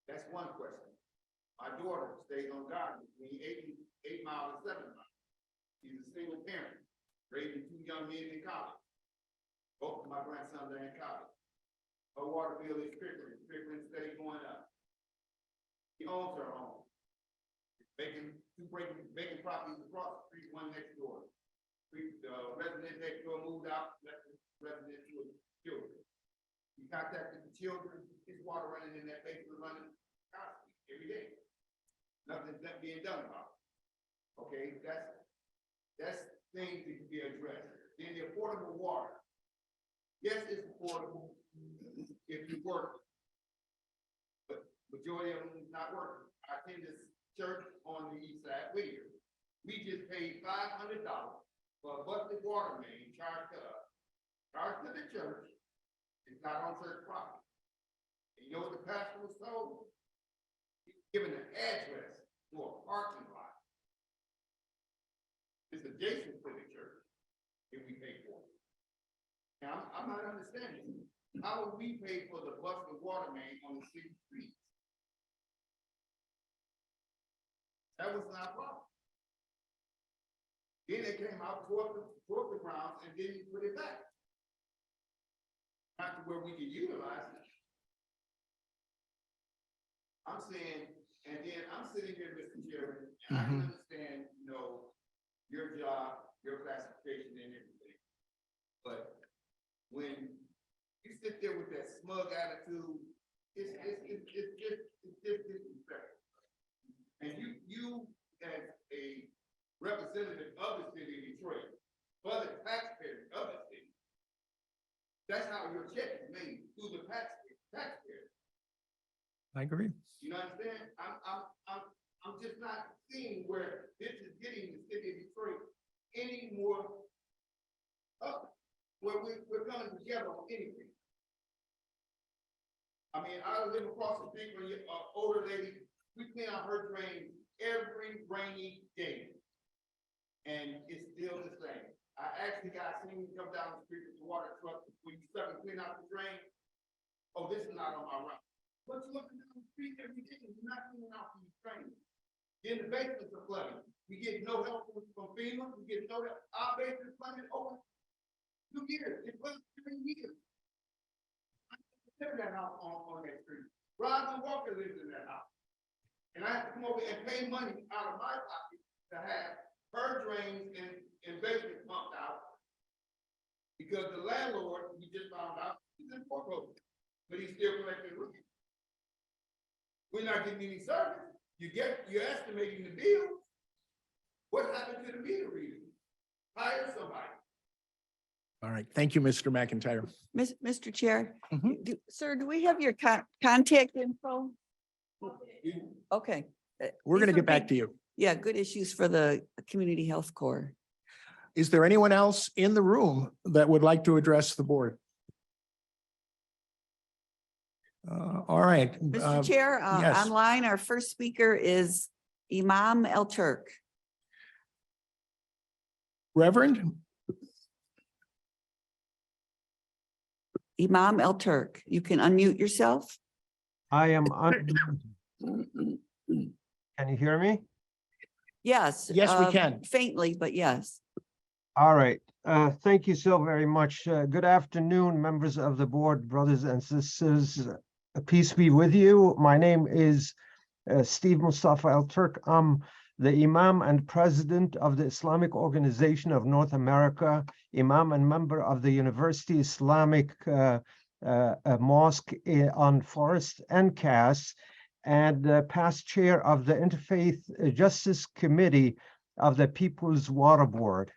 That's one question. My daughter stays on Garden between 8 miles and 7 miles. She's a single parent, raising 2 young men in college. Both of my grandsons are in college. Her water bill is trickling steady going up. She owns her home. Vacant properties across the street, one next door. The resident next door moved out, left the resident to his children. He contacted the children, it's water running in that basement, running constantly, every day. Nothing's not being done about it. Okay, that's things that can be addressed. Then the affordable water. Yes, it's affordable if you work. But majority of them is not working. I attend this church on the east side, Whittier. We just paid $500 for a busted water main charged to us. Charged to the church. It's not on church property. And you know what the pastor was told? He's given an address to a parking lot. It's adjacent to the church, if we pay for it. Now, I'm not understanding, how would we pay for the busted water main on the city streets? That was not a problem. Then they came out, tore up the grounds, and didn't put it back. Not to where we can utilize it. I'm saying, and then I'm sitting here, Mr. Chairman, and I can understand, you know, your job, your classification and everything. But when you sit there with that smug attitude, it's just disrespectful. And you as a representative of the city of Detroit, for the taxpayers of the city, that's how your check is made, through the taxpayers. I agree. You understand? I'm just not seeing where this is getting the city of Detroit any more up, where we're coming together on anything. I mean, I live across the street from an older lady. We clean out her drain every rainy day. And it's still the same. I actually got seen come down the street with the water truck when you start to clean out the drain. Oh, this is not on my route. But you're looking down the street every day, you're not cleaning out these drains. Then the basements are flooding. We get no help from FEMA, we get no help. Our basements flooded over 2 years, it was 3 years. I live in that house on that street. Robin Walker lives in that house. And I have to come over and pay money out of my pocket to have her drains and basement pumped out. Because the landlord, we just found out, he's in foreclosure, but he's still collecting rent. We're not getting any service. You're estimating the bill. What happened to the meter reading? Hire somebody. All right. Thank you, Mr. McIntyre. Mr. Chair, Mhm. Sir, do we have your contact info? Okay. We're going to get back to you. Yeah, good issues for the Community Health Corps. Is there anyone else in the room that would like to address the board? All right. Mr. Chair, yes. online, our first speaker is Imam El Turk. Reverend? Imam El Turk, you can unmute yourself. I am Can you hear me? Yes. Yes, we can. Faintly, but yes. All right. Thank you so very much. Good afternoon, members of the board, brothers and sisters. Peace be with you. My name is Steve Mustafa Al Turk. I'm the Imam and President of the Islamic Organization of North America, Imam and member of the University Islamic Mosque on Forest and Cass, and past chair of the Interfaith Justice Committee of the People's Water Board.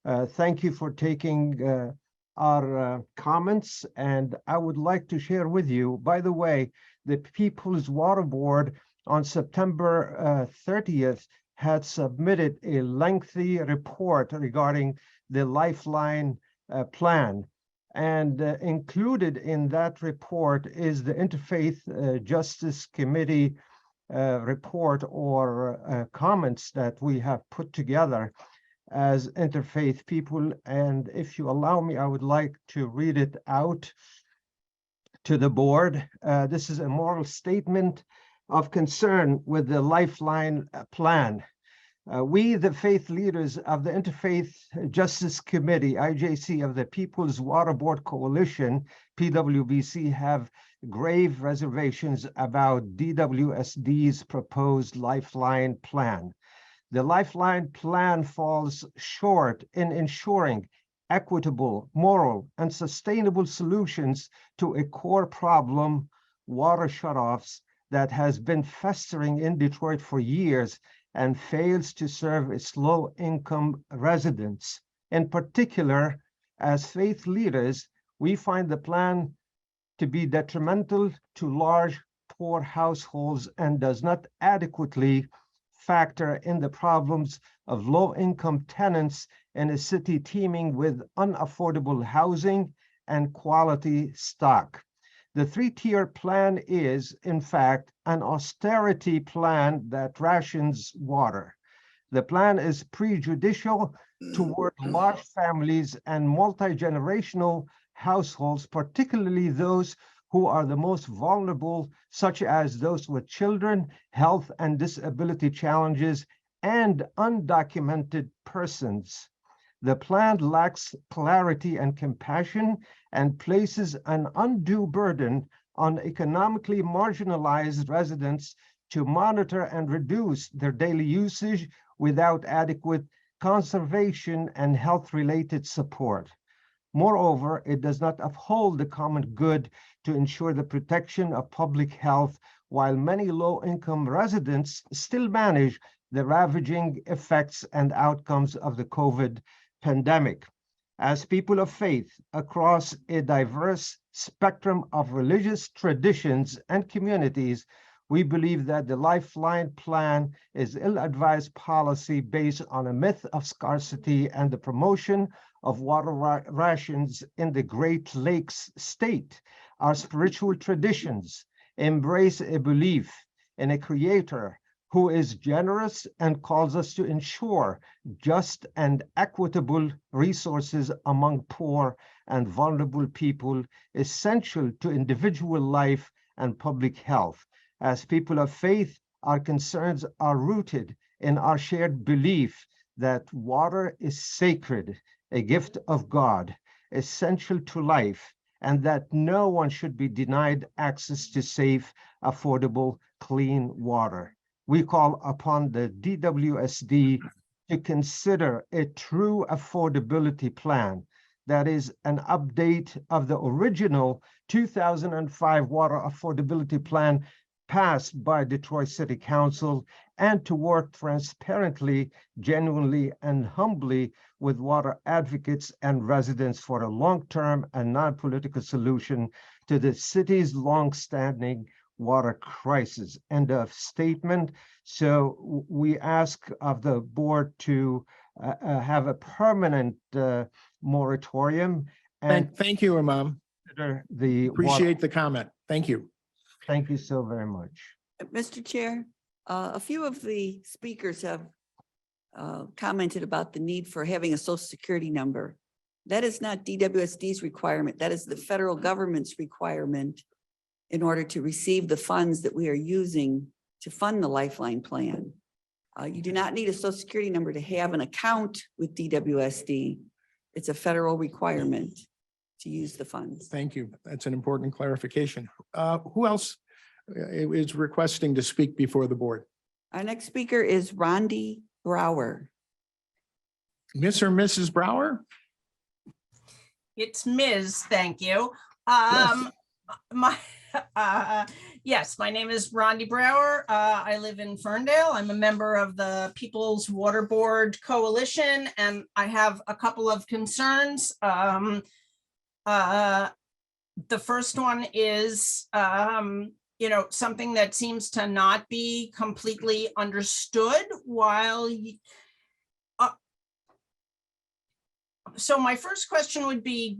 Thank you for taking our comments, and I would like to share with you, by the way, the People's Water Board on September 30th had submitted a lengthy report regarding the Lifeline plan. And included in that report is the Interfaith Justice Committee report or comments that we have put together as interfaith people. And if you allow me, I would like to read it out to the board. This is a moral statement of concern with the Lifeline plan. We, the faith leaders of the Interfaith Justice Committee, IJC, of the People's Water Board Coalition, PWBC, have grave reservations about DWSD's proposed Lifeline plan. The Lifeline plan falls short in ensuring equitable, moral, and sustainable solutions to a core problem, water shutoffs, that has been festering in Detroit for years and fails to serve its low-income residents. In particular, as faith leaders, we find the plan to be detrimental to large, poor households and does not adequately factor in the problems of low-income tenants in a city teeming with unaffordable housing and quality stock. The three-tier plan is, in fact, an austerity plan that rations water. The plan is prejudicial toward large families and multi-generational households, particularly those who are the most vulnerable, such as those with children, health and disability challenges, and undocumented persons. The plan lacks clarity and compassion and places an undue burden on economically marginalized residents to monitor and reduce their daily usage without adequate conservation and health-related support. Moreover, it does not uphold the common good to ensure the protection of public health, while many low-income residents still manage the ravaging effects and outcomes of the COVID pandemic. As people of faith across a diverse spectrum of religious traditions and communities, we believe that the Lifeline Plan is ill-advised policy based on a myth of scarcity and the promotion of water rations in the Great Lakes state. Our spiritual traditions embrace a belief in a creator who is generous and calls us to ensure just and equitable resources among poor and vulnerable people, essential to individual life and public health. As people of faith, our concerns are rooted in our shared belief that water is sacred, a gift of God, essential to life, and that no one should be denied access to safe, affordable, clean water. We call upon the DWSD to consider a true affordability plan that is an update of the original 2005 water affordability plan passed by Detroit City Council, and to work transparently, genuinely, and humbly with water advocates and residents for a long-term and non-political solution to the city's long-standing water crisis. End of statement. So we ask of the board to have a permanent moratorium and Thank you, Imam. consider the Appreciate the comment. Thank you. Thank you so very much. Mr. Chair, a few of the speakers have commented about the need for having a social security number. That is not DWSD's requirement. That is the federal government's requirement in order to receive the funds that we are using to fund the Lifeline Plan. You do not need a social security number to have an account with DWSD. It's a federal requirement to use the funds. Thank you. That's an important clarification. Who else is requesting to speak before the board? Our next speaker is Rondi Brower. Miss or Mrs. Brower? It's Ms., thank you. Yes, my name is Rondi Brower. I live in Ferndale. I'm a member of the People's Water Board Coalition, and I have a couple of concerns. The first one is, something that seems to not be completely understood while so my first question would be,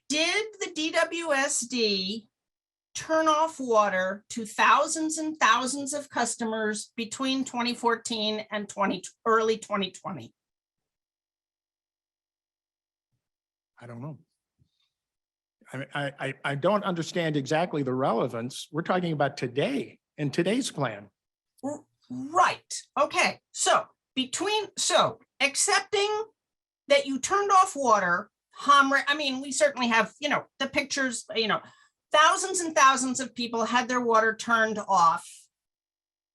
did the DWSD turn off water to thousands and thousands of customers between 2014 and early 2020? I don't know. I don't understand exactly the relevance. We're talking about today and today's plan. Right. Okay. So accepting that you turned off water, we certainly have, the pictures, thousands and thousands of people had their water turned off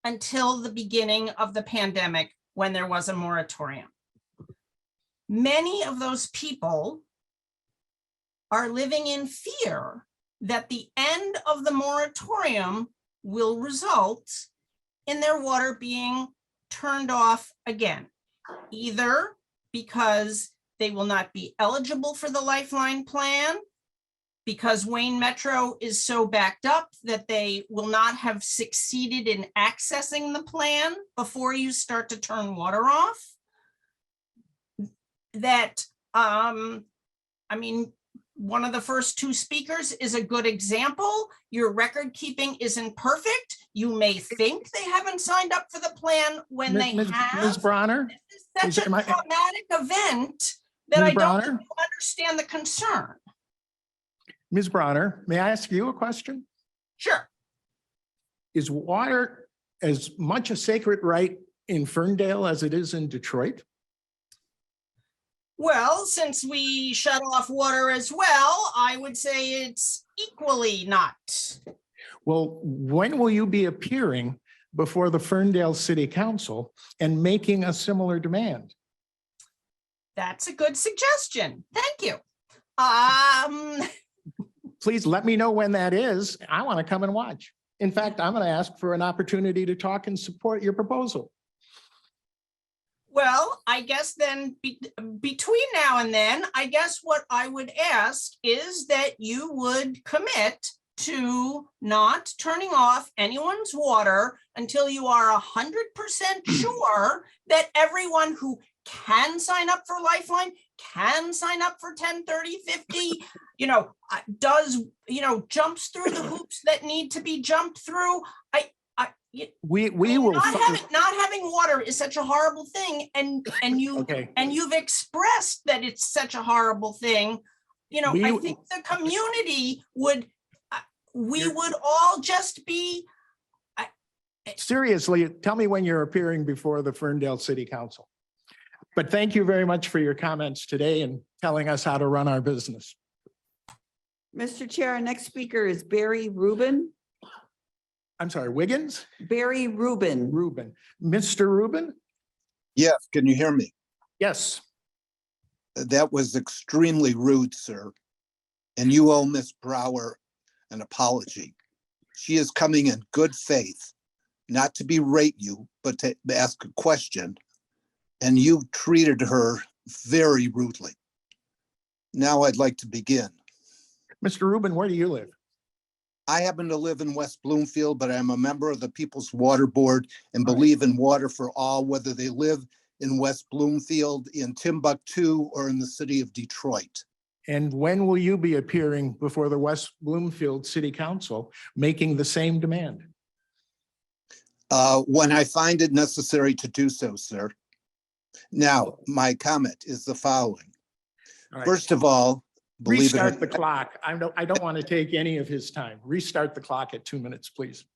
until the beginning of the pandemic when there was a moratorium. many of those people are living in fear that the end of the moratorium will result in their water being turned off again, either because they will not be eligible for the Lifeline plan, because Wayne Metro is so backed up that they will not have succeeded in accessing the plan before you start to turn water off. That, I mean, one of the first two speakers is a good example. Your record keeping isn't perfect. You may think they haven't signed up for the plan when they Ms. have. Bronner? Such a traumatic event that Ms. I don't Bronner? understand the concern. Ms. Bronner, may I ask you a question? Sure. Is water as much a sacred right in Ferndale as it is in Detroit? Well, since we shut off water as well, I would say it's equally not. Well, when will you be appearing before the Ferndale City Council and making a similar demand? That's a good suggestion. Thank you. Please let me know when that is. I want to come and watch. In fact, I'm going to ask for an opportunity to talk and support your proposal. Well, I guess then between now and then, I guess what I would ask is that you would commit to not turning off anyone's water until you are 100% sure that everyone who can sign up for Lifeline, can sign up for 10, 30, 50, does, jumps through the hoops that need to be jumped through. We will. Not having water is such a horrible thing, and you've expressed that it's such a horrible thing. I think the community would, we would all just be. Seriously, tell me when you're appearing before the Ferndale City Council. But thank you very much for your comments today and telling us how to run our business. Mr. Chair, our next speaker is Barry Rubin. I'm sorry, Wiggins? Barry Rubin. Rubin. Mr. Rubin? Yes, can you hear me? Yes. That was extremely rude, sir. And you owe Miss Brower an apology. She is coming in good faith, not to berate you, but to ask a question. And you treated her very rudely. Now I'd like to begin. Mr. Rubin, where do you live? I happen to live in West Bloomfield, but I'm a member of the People's Water Board and believe in water for all, whether they live in West Bloomfield, in Timbuktu, or in the city of Detroit. And when will you be appearing before the West Bloomfield City Council making the same demand? When I find it necessary to do so, sir. Now, my comment is the following. All right. First of all, believe it or Restart the clock. I don't want to take any of his time. Restart the clock at 2 minutes, please.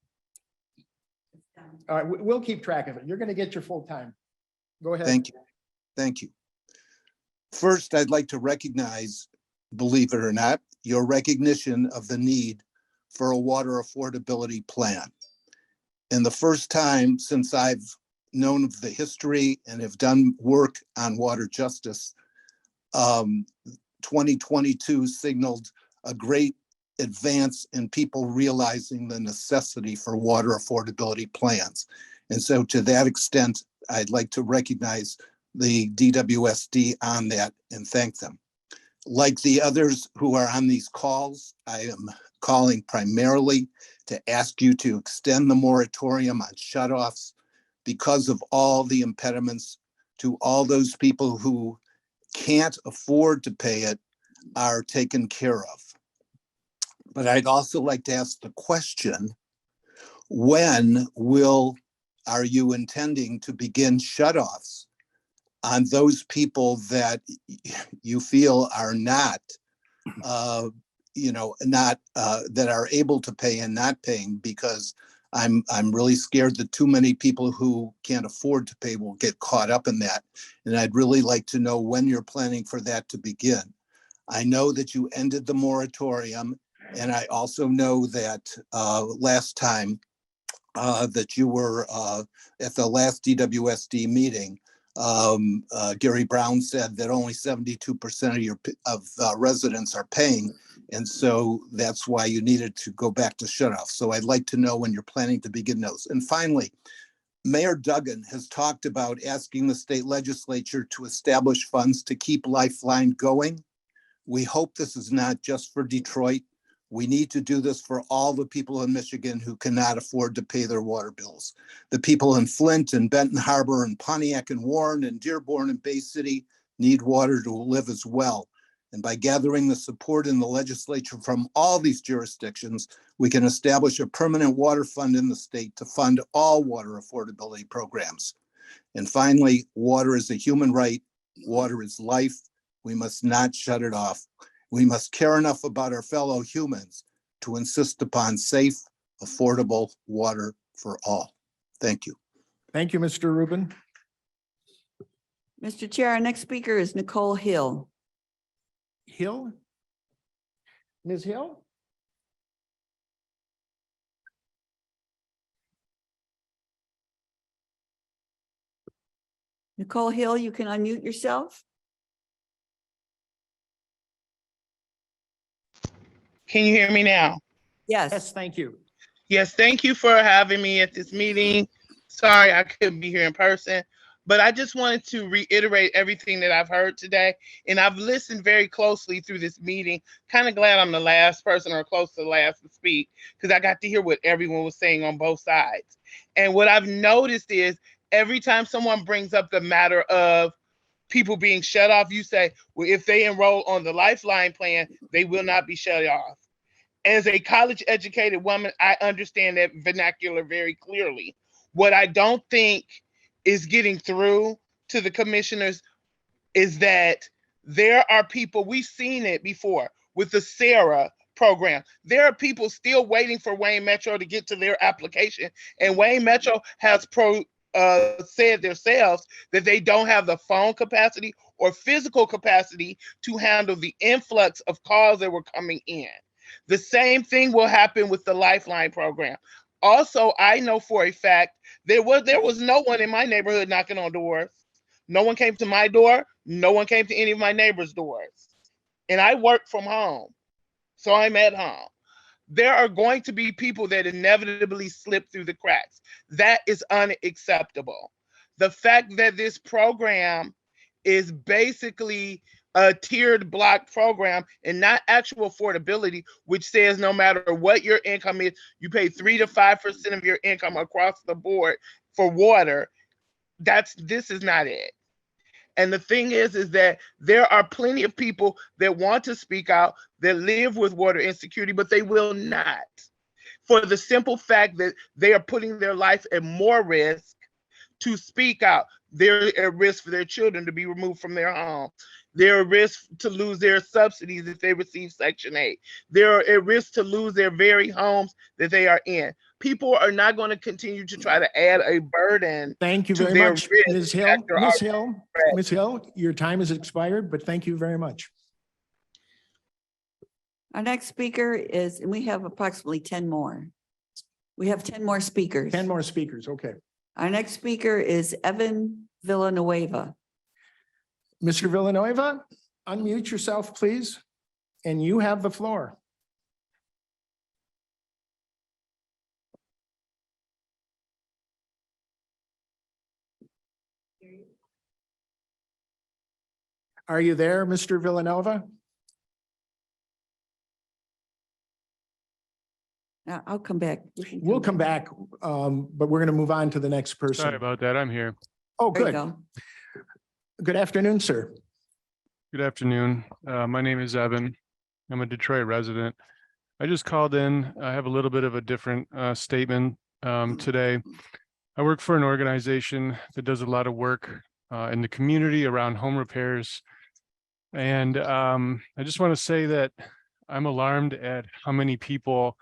All right, we'll keep track of it. You're going to get your full time. Go ahead. Thank you. Thank you. First, I'd like to recognize, believe it or not, your recognition of the need for a water affordability plan. And the first time since I've known of the history and have done work on water justice, 2022 signaled a great advance in people realizing the necessity for water affordability plans. And so to that extent, I'd like to recognize the DWSD on that and thank them. Like the others who are on these calls, I am calling primarily to ask you to extend the moratorium on shutoffs because of all the impediments to all those people who can't afford to pay it are taken care of. But I'd also like to ask the question, when are you intending to begin shutoffs on those people that you feel are not, that are able to pay and not paying? Because I'm really scared that too many people who can't afford to pay will get caught up in that. And I'd really like to know when you're planning for that to begin. I know that you ended the moratorium, and I also know that last time that you were at the last DWSD meeting, Gary Brown said that only 72% of residents are paying. And so that's why you needed to go back to shut off. So I'd like to know when you're planning to begin those. And finally, Mayor Duggan has talked about asking the state legislature to establish funds to keep Lifeline going. We hope this is not just for Detroit. We need to do this for all the people in Michigan who cannot afford to pay their water bills. The people in Flint and Benton Harbor and Pontiac and Warren and Dearborn and Bay City need water to live as well. And by gathering the support in the legislature from all these jurisdictions, we can establish a permanent water fund in the state to fund all water affordability programs. And finally, water is a human right. Water is life. We must not shut it off. We must care enough about our fellow humans to insist upon safe, affordable water for all. Thank you. Thank you, Mr. Rubin. Mr. Chair, our next speaker is Nicole Hill. Hill? Ms. Hill? Nicole Hill, you can unmute yourself. Can you hear me now? Yes. Yes, thank you. Yes, thank you for having me at this meeting. Sorry I couldn't be here in person, but I just wanted to reiterate everything that I've heard today. And I've listened very closely through this meeting. Kind of glad I'm the last person or close to the last to speak, because I got to hear what everyone was saying on both sides. And what I've noticed is every time someone brings up the matter of people being shut off, you say, well, if they enroll on the Lifeline plan, they will not be shut off. As a college educated woman, I understand that vernacular very clearly. What I don't think is getting through to the commissioners is that there are people, we've seen it before with the Sarah program. There are people still waiting for Wayne Metro to get to their application. And Wayne Metro has said themselves that they don't have the phone capacity or physical capacity to handle the influx of calls that were coming in. The same thing will happen with the Lifeline program. Also, I know for a fact there was no one in my neighborhood knocking on doors. No one came to my door. No one came to any of my neighbors' doors. And I work from home, so I'm at home. There are going to be people that inevitably slip through the cracks. That is unacceptable. The fact that this program is basically a tiered block program and not actual affordability, which says no matter what your income is, you pay 3 to 5% of your income across the board for water. This is not it. And the thing is that there are plenty of people that want to speak out, that live with water insecurity, but they will not, for the simple fact that they are putting their life at more risk to speak out. They're at risk for their children to be removed from their home. They're at risk to lose their subsidies if they receive Section 8. They're at risk to lose their very homes that they are in. People are not going to continue to try to add a burden. Thank you to very their much, risk Ms. Hill. after Ms. our- Hill, Ms. Hill, your time has expired, but thank you very much. Our next speaker is, and we have approximately 10 more. We have 10 more speakers. 10 more speakers, okay. Our next speaker is Evan Villanueva. Mr. Villanueva, unmute yourself, please, and you have the floor. Are you there, Mr. Villanueva? I'll come back. We'll come back, but we're going to move on to the next person. Sorry about that. I'm here. Oh, There you good. go. Good afternoon, sir. Good afternoon. My name is Evan. I'm a Detroit resident. I just called in. I have a little bit of a different statement today. I work for an organization that does a lot of work in the community around home repairs. And I just want to say that I'm alarmed at how many people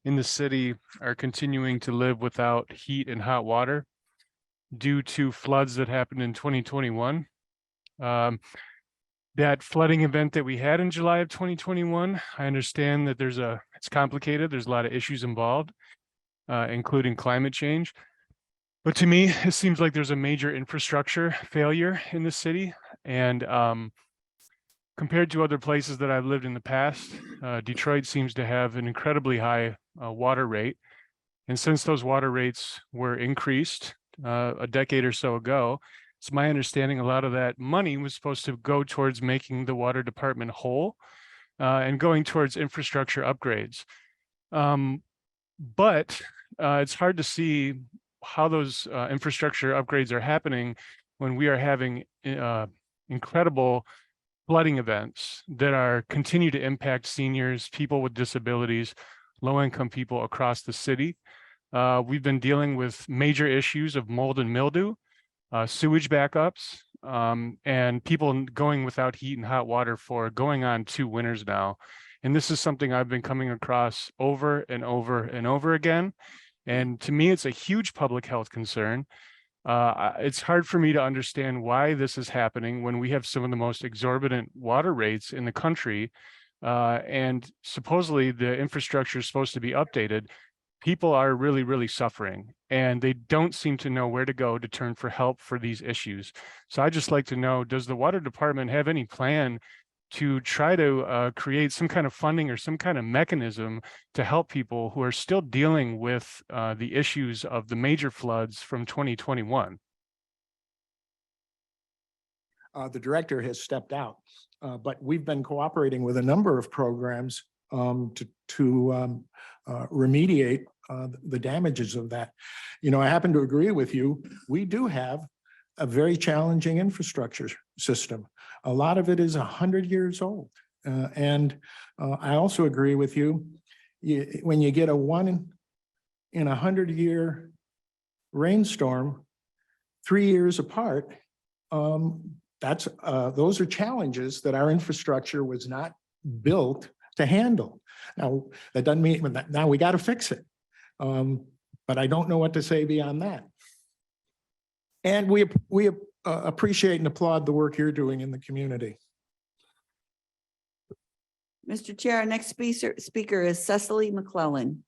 in the city are continuing to live without heat and hot water due to floods that happened in 2021. That flooding event that we had in July of 2021, I understand that it's complicated. There's a lot of issues involved, including climate change. But to me, it seems like there's a major infrastructure failure in the city. And compared to other places that I've lived in the past, Detroit seems to have an incredibly high water rate. And since those water rates were increased a decade or so ago, it's my understanding a lot of that money was supposed to go towards making the water department whole and going towards infrastructure upgrades. But it's hard to see how those infrastructure upgrades are happening when we are having incredible flooding events that are continue to impact seniors, people with disabilities, low-income people across the city. We've been dealing with major issues of mold and mildew, sewage backups, and people going without heat and hot water for going on 2 winters now. And this is something I've been coming across over and over and over again. And to me, it's a huge public health concern. It's hard for me to understand why this is happening when we have some of the most exorbitant water rates in the country. And supposedly the infrastructure is supposed to be updated. People are really, really suffering, and they don't seem to know where to go to turn for help for these issues. So I'd just like to know, does the water department have any plan to try to create some kind of funding or some kind of mechanism to help people who are still dealing with the issues of the major floods from 2021? The director has stepped out, but we've been cooperating with a number of programs to remediate the damages of that. You know, I happen to agree with you. We do have a very challenging infrastructure system. A lot of it is 100 years old. And I also agree with you. When you get a 1 in 100-year rainstorm, 3 years apart, those are challenges that our infrastructure was not built to handle. Now, that doesn't mean that now we got to fix it. But I don't know what to say beyond that. And we appreciate and applaud the work you're doing in the community. Mr. Chair, our next speaker is Cecily McClellan.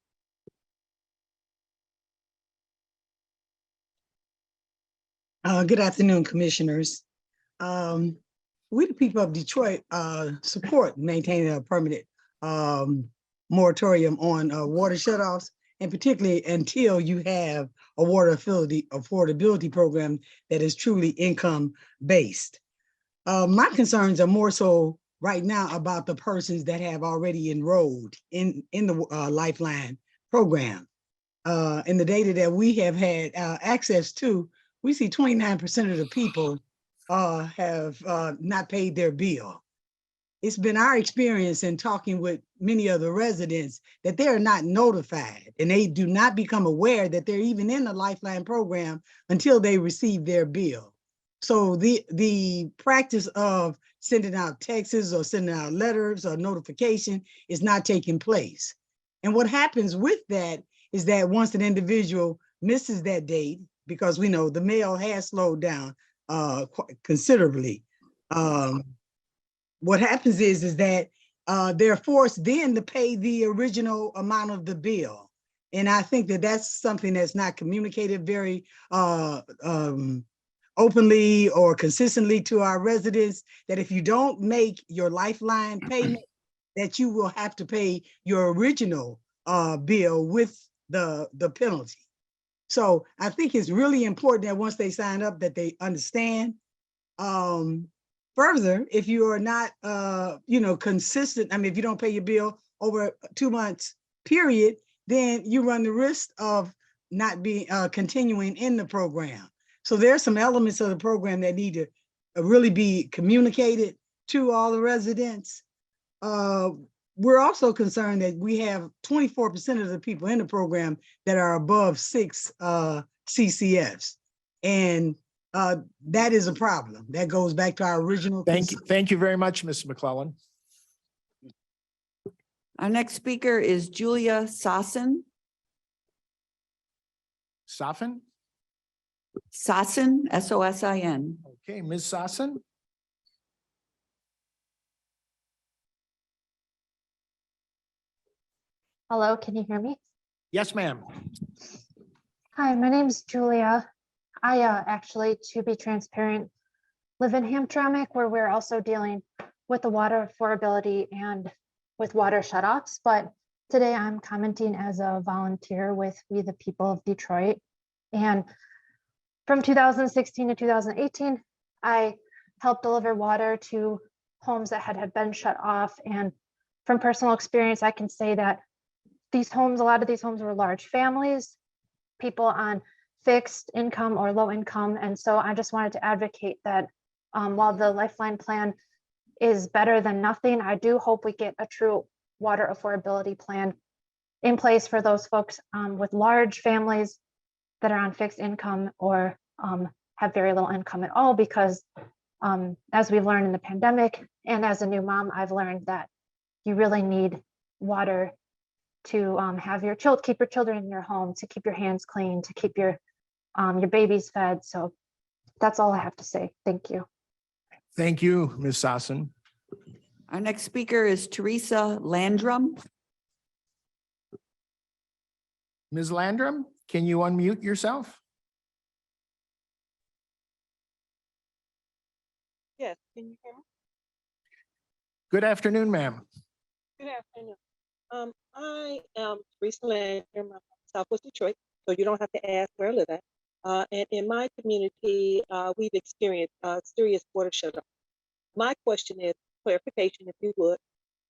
Good afternoon, commissioners. We, the people of Detroit, support maintaining a permanent moratorium on water shutoffs, and particularly until you have a water affordability program that is truly income-based. My concerns are more so right now about the persons that have already enrolled in the Lifeline program. In the data that we have had access to, we see 29% of the people have not paid their bill. It's been our experience in talking with many of the residents that they are not notified and they do not become aware that they're even in the Lifeline program until they receive their bill. So the practice of sending out texts or sending out letters or notification is not taking place. And what happens with that is that once an individual misses that date, because we know the mail has slowed down considerably, what happens is that they're forced then to pay the original amount of the bill. And I think that that's something that's not communicated very openly or consistently to our residents, that if you don't make your Lifeline payment, that you will have to pay your original bill with the penalty. So I think it's really important that once they sign up that they understand. Further, if you are not, consistent, I mean, if you don't pay your bill over 2 months period, then you run the risk of not being continuing in the program. So there's some elements of the program that need to really be communicated to all the residents. We're also concerned that we have 24% of the people in the program that are above 6 CCFs. And that is a problem. That goes back to our original. Thank you very much, Ms. McClellan. Our next speaker is Julia Sasson. Sasson? Sasson, S-O-S-I-N. Okay, Ms. Sasson? Hello, can you hear me? Yes, ma'am. Hi, my name is Julia. I actually, to be transparent, live in Hamtramck, where we're also dealing with the water affordability and with water shutoffs. But today I'm commenting as a volunteer with We the People of Detroit. And from 2016 to 2018, I helped deliver water to homes that had been shut off. And from personal experience, I can say that these homes, a lot of these homes were large families, people on fixed income or low income. And so I just wanted to advocate that while the Lifeline plan is better than nothing, I do hope we get a true water affordability plan in place for those folks with large families that are on fixed income or have very little income at all, because as we've learned in the pandemic and as a new mom, I've learned that you really need water to have your keep your children in your home, to keep your hands clean, to keep your babies fed. So that's all I have to say. Thank you. Thank you, Ms. Sassen. Our next speaker is Teresa Landrum. Ms. Landrum, can you unmute yourself? Yes, can you hear me? Good afternoon, ma'am. Good afternoon. I am Teresa Landrum, I'm from Southwest Detroit, so you don't have to ask where I live at. And in my community, we've experienced serious water shutoff. My question is clarification, if you would.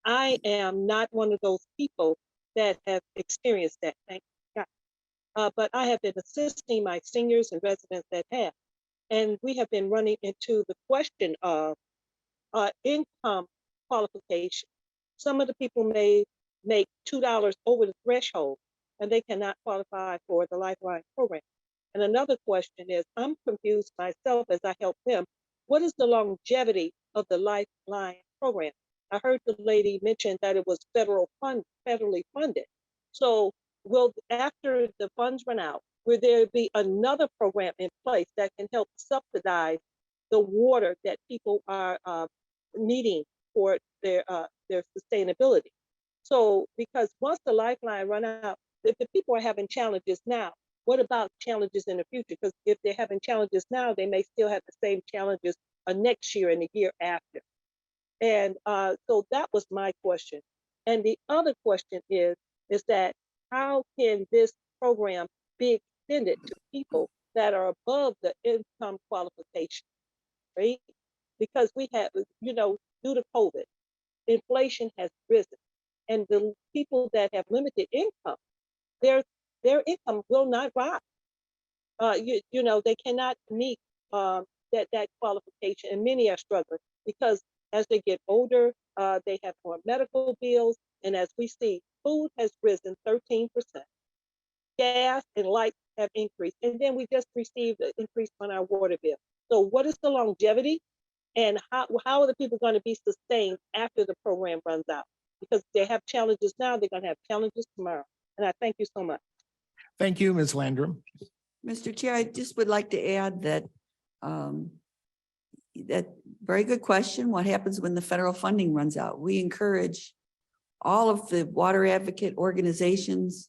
I am not one of those people that have experienced that, thank God. But I have been assisting my seniors and residents that have. And we have been running into the question of income qualification. Some of the people may make $2 over the threshold and they cannot qualify for the Lifeline program. And another question is, I'm confused myself as I help them. What is the longevity of the Lifeline program? I heard the lady mention that it was federally funded. So will, after the funds run out, will there be another program in place that can help subsidize the water that people are needing for their sustainability? So, because once the Lifeline run out, if the people are having challenges now, what about challenges in the future? Because if they're having challenges now, they may still have the same challenges next year and the year after. And so that was my question. And the other question is that how can this program be extended to people that are above the income qualification, right? Because we have, due to COVID, inflation has risen. And the people that have limited income, their income will not rise. They cannot meet that qualification, and many are struggling because as they get older, they have more medical bills, and as we see, food has risen 13%, gas and lights have increased, and then we just received an increase on our water bill. So what is the longevity, and how are the people going to be sustained after the program runs out? Because they have challenges now, they're going to have challenges tomorrow. And I thank you so much. Thank you, Ms. Landrum. Mr. Chair, I just would like to add that that very good question. What happens when the federal funding runs out? We encourage all of the water advocate organizations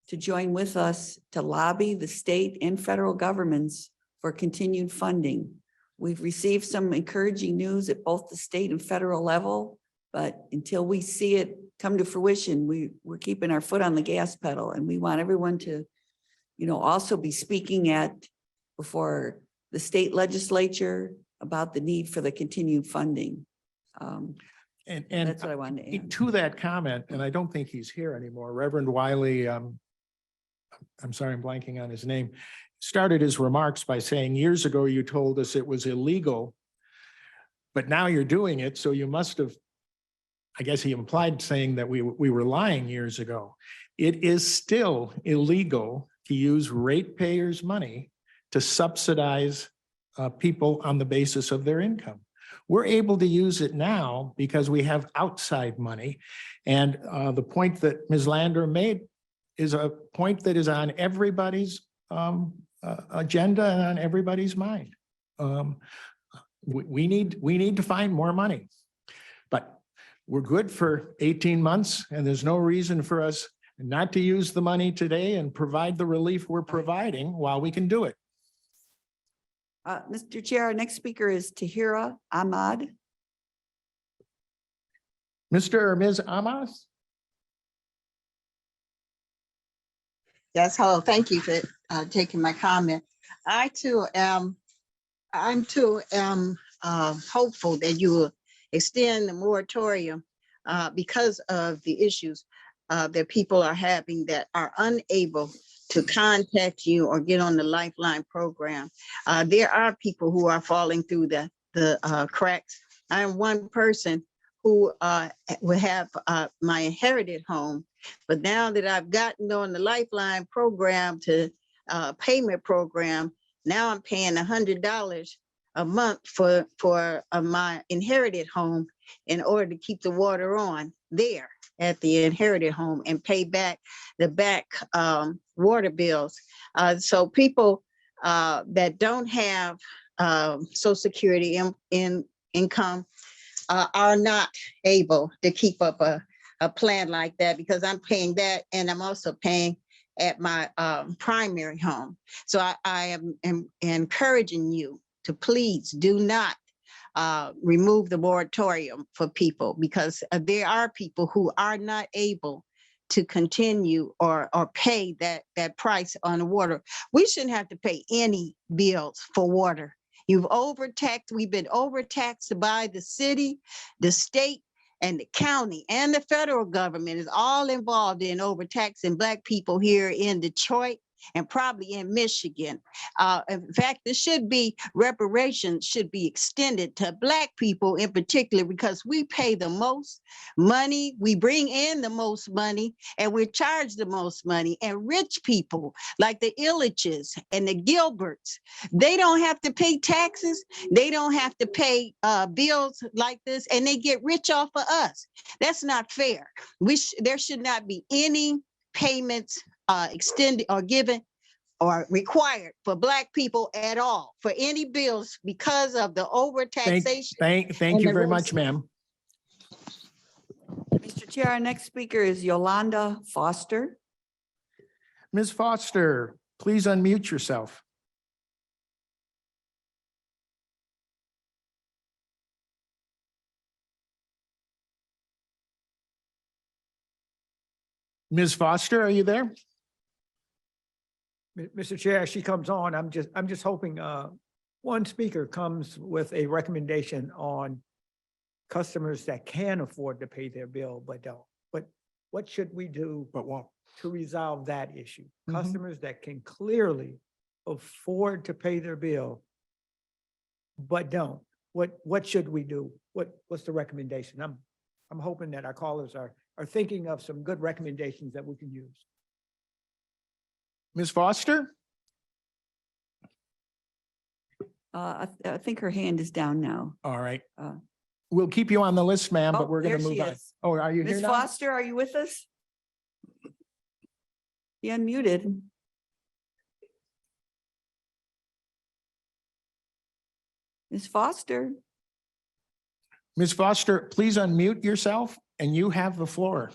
to join with us to lobby the state and federal governments for continued funding. We've received some encouraging news at both the state and federal level, but until we see it come to fruition, we're keeping our foot on the gas pedal, and we want everyone to, also be speaking before the state legislature about the need for the continued funding. And that's what I wanted to add. To that comment, and I don't think he's here anymore, Reverend Wiley, I'm sorry, I'm blanking on his name, started his remarks by saying, years ago, you told us it was illegal, but now you're doing it, so you must have, I guess he implied saying that we were lying years ago. It is still illegal to use ratepayers' money to subsidize people on the basis of their income. We're able to use it now because we have outside money. And the point that Ms. Landrum made is a point that is on everybody's agenda and on everybody's mind. We need to find more money, but we're good for 18 months and there's no reason for us not to use the money today and provide the relief we're providing while we can do it. Mr. Chair, our next speaker is Tahira Ahmad. Mr. or Ms. Amas? Yes, hello. Thank you for taking my comment. I'm too am hopeful that you will extend the moratorium because of the issues that people are having that are unable to contact you or get on the Lifeline program. There are people who are falling through the cracks. I am one person who will have my inherited home, but now that I've gotten on the Lifeline program to payment program, now I'm paying $100 a month for my inherited home in order to keep the water on there at the inherited home and pay back the water bills. So people that don't have Social Security income are not able to keep up a plan like that, because I'm paying that and I'm also paying at my primary home. So I am encouraging you to please do not remove the moratorium for people, because there are people who are not able to continue or pay that price on the water. We shouldn't have to pay any bills for water. We've been overtaxed by the city, the state, and the county, and the federal government is all involved in overtaxing Black people here in Detroit and probably in Michigan. In fact, reparations should be extended to Black people in particular, because we pay the most money, we bring in the most money, and we charge the most money. And rich people like the Illiches and the Gilberts, they don't have to pay taxes, they don't have to pay bills like this, and they get rich off of us. That's not fair. There should not be any payments extended or given or required for Black people at all for any bills because of the overtaxation. Thank you very much, ma'am. Mr. Chair, our next speaker is Yolanda Foster. Ms. Foster, please unmute yourself. Ms. Foster, are you there? Mr. Chair, as she comes on, I'm just hoping one speaker comes with a recommendation on customers that can afford to pay their bill but don't. But what should we do to resolve that issue? Customers that can clearly afford to pay their bill but don't. What should we do? What's the recommendation? I'm hoping that our callers are thinking of some good recommendations that we can use. Ms. Foster? I think her hand is down now. All right. We'll keep you on the list, ma'am, but we're going to there she move on. is. Oh, are you here Ms. now? Foster, are you with us? You unmuted. Ms. Foster? Ms. Foster, please unmute yourself and you have the floor.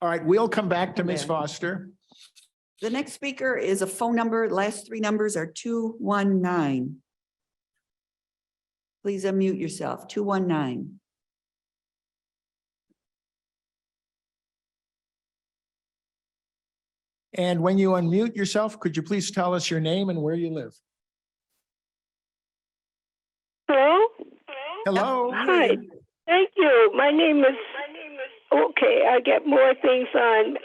All right, we'll come back to Ms. Okay. Foster. The next speaker is a phone number. Last three numbers are 219. Please unmute yourself, 219. And when you unmute yourself, could you please tell us your name and where you live? Hello? Hello? Hi. Thank you. My name is, okay, I get more things on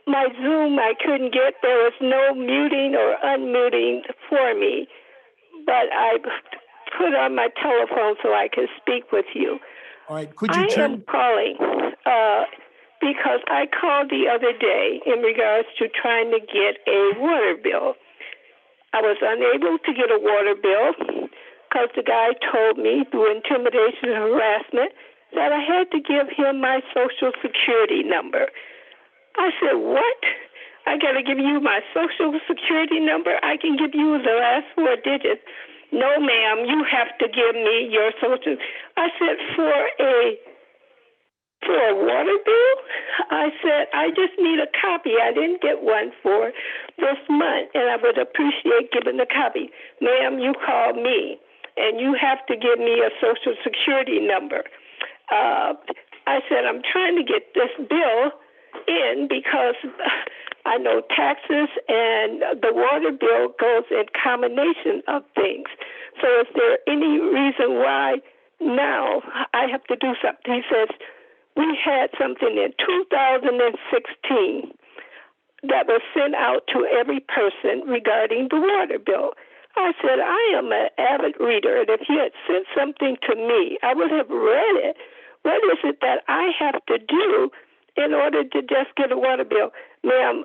my Zoom. I couldn't get, there was no muting or unmuting for me, but I put on my telephone so I could speak with you. All right, could you I am calling because I called the other day in regards to trying to get a water bill. I was unable to get a water bill because the guy told me through intimidation and harassment that I had to give him my Social Security number. I said, what? I got to give you my Social Security number? I can give you the last 4 digits. no, ma'am, you have to give me your social. I said, for a water bill? I said, I just need a copy. I didn't get one for this month, and I would appreciate giving the copy. Ma'am, you called me, and you have to give me a social security number. I said, I'm trying to get this bill in because I know taxes and the water bill goes in combination of things. So is there any reason why now I have to do something? He says, we had something in 2016 that was sent out to every person regarding the water bill. I said, I am an avid reader, and if you had sent something to me, I would have read it. What is it that I have to do in order to just get a water bill? Ma'am,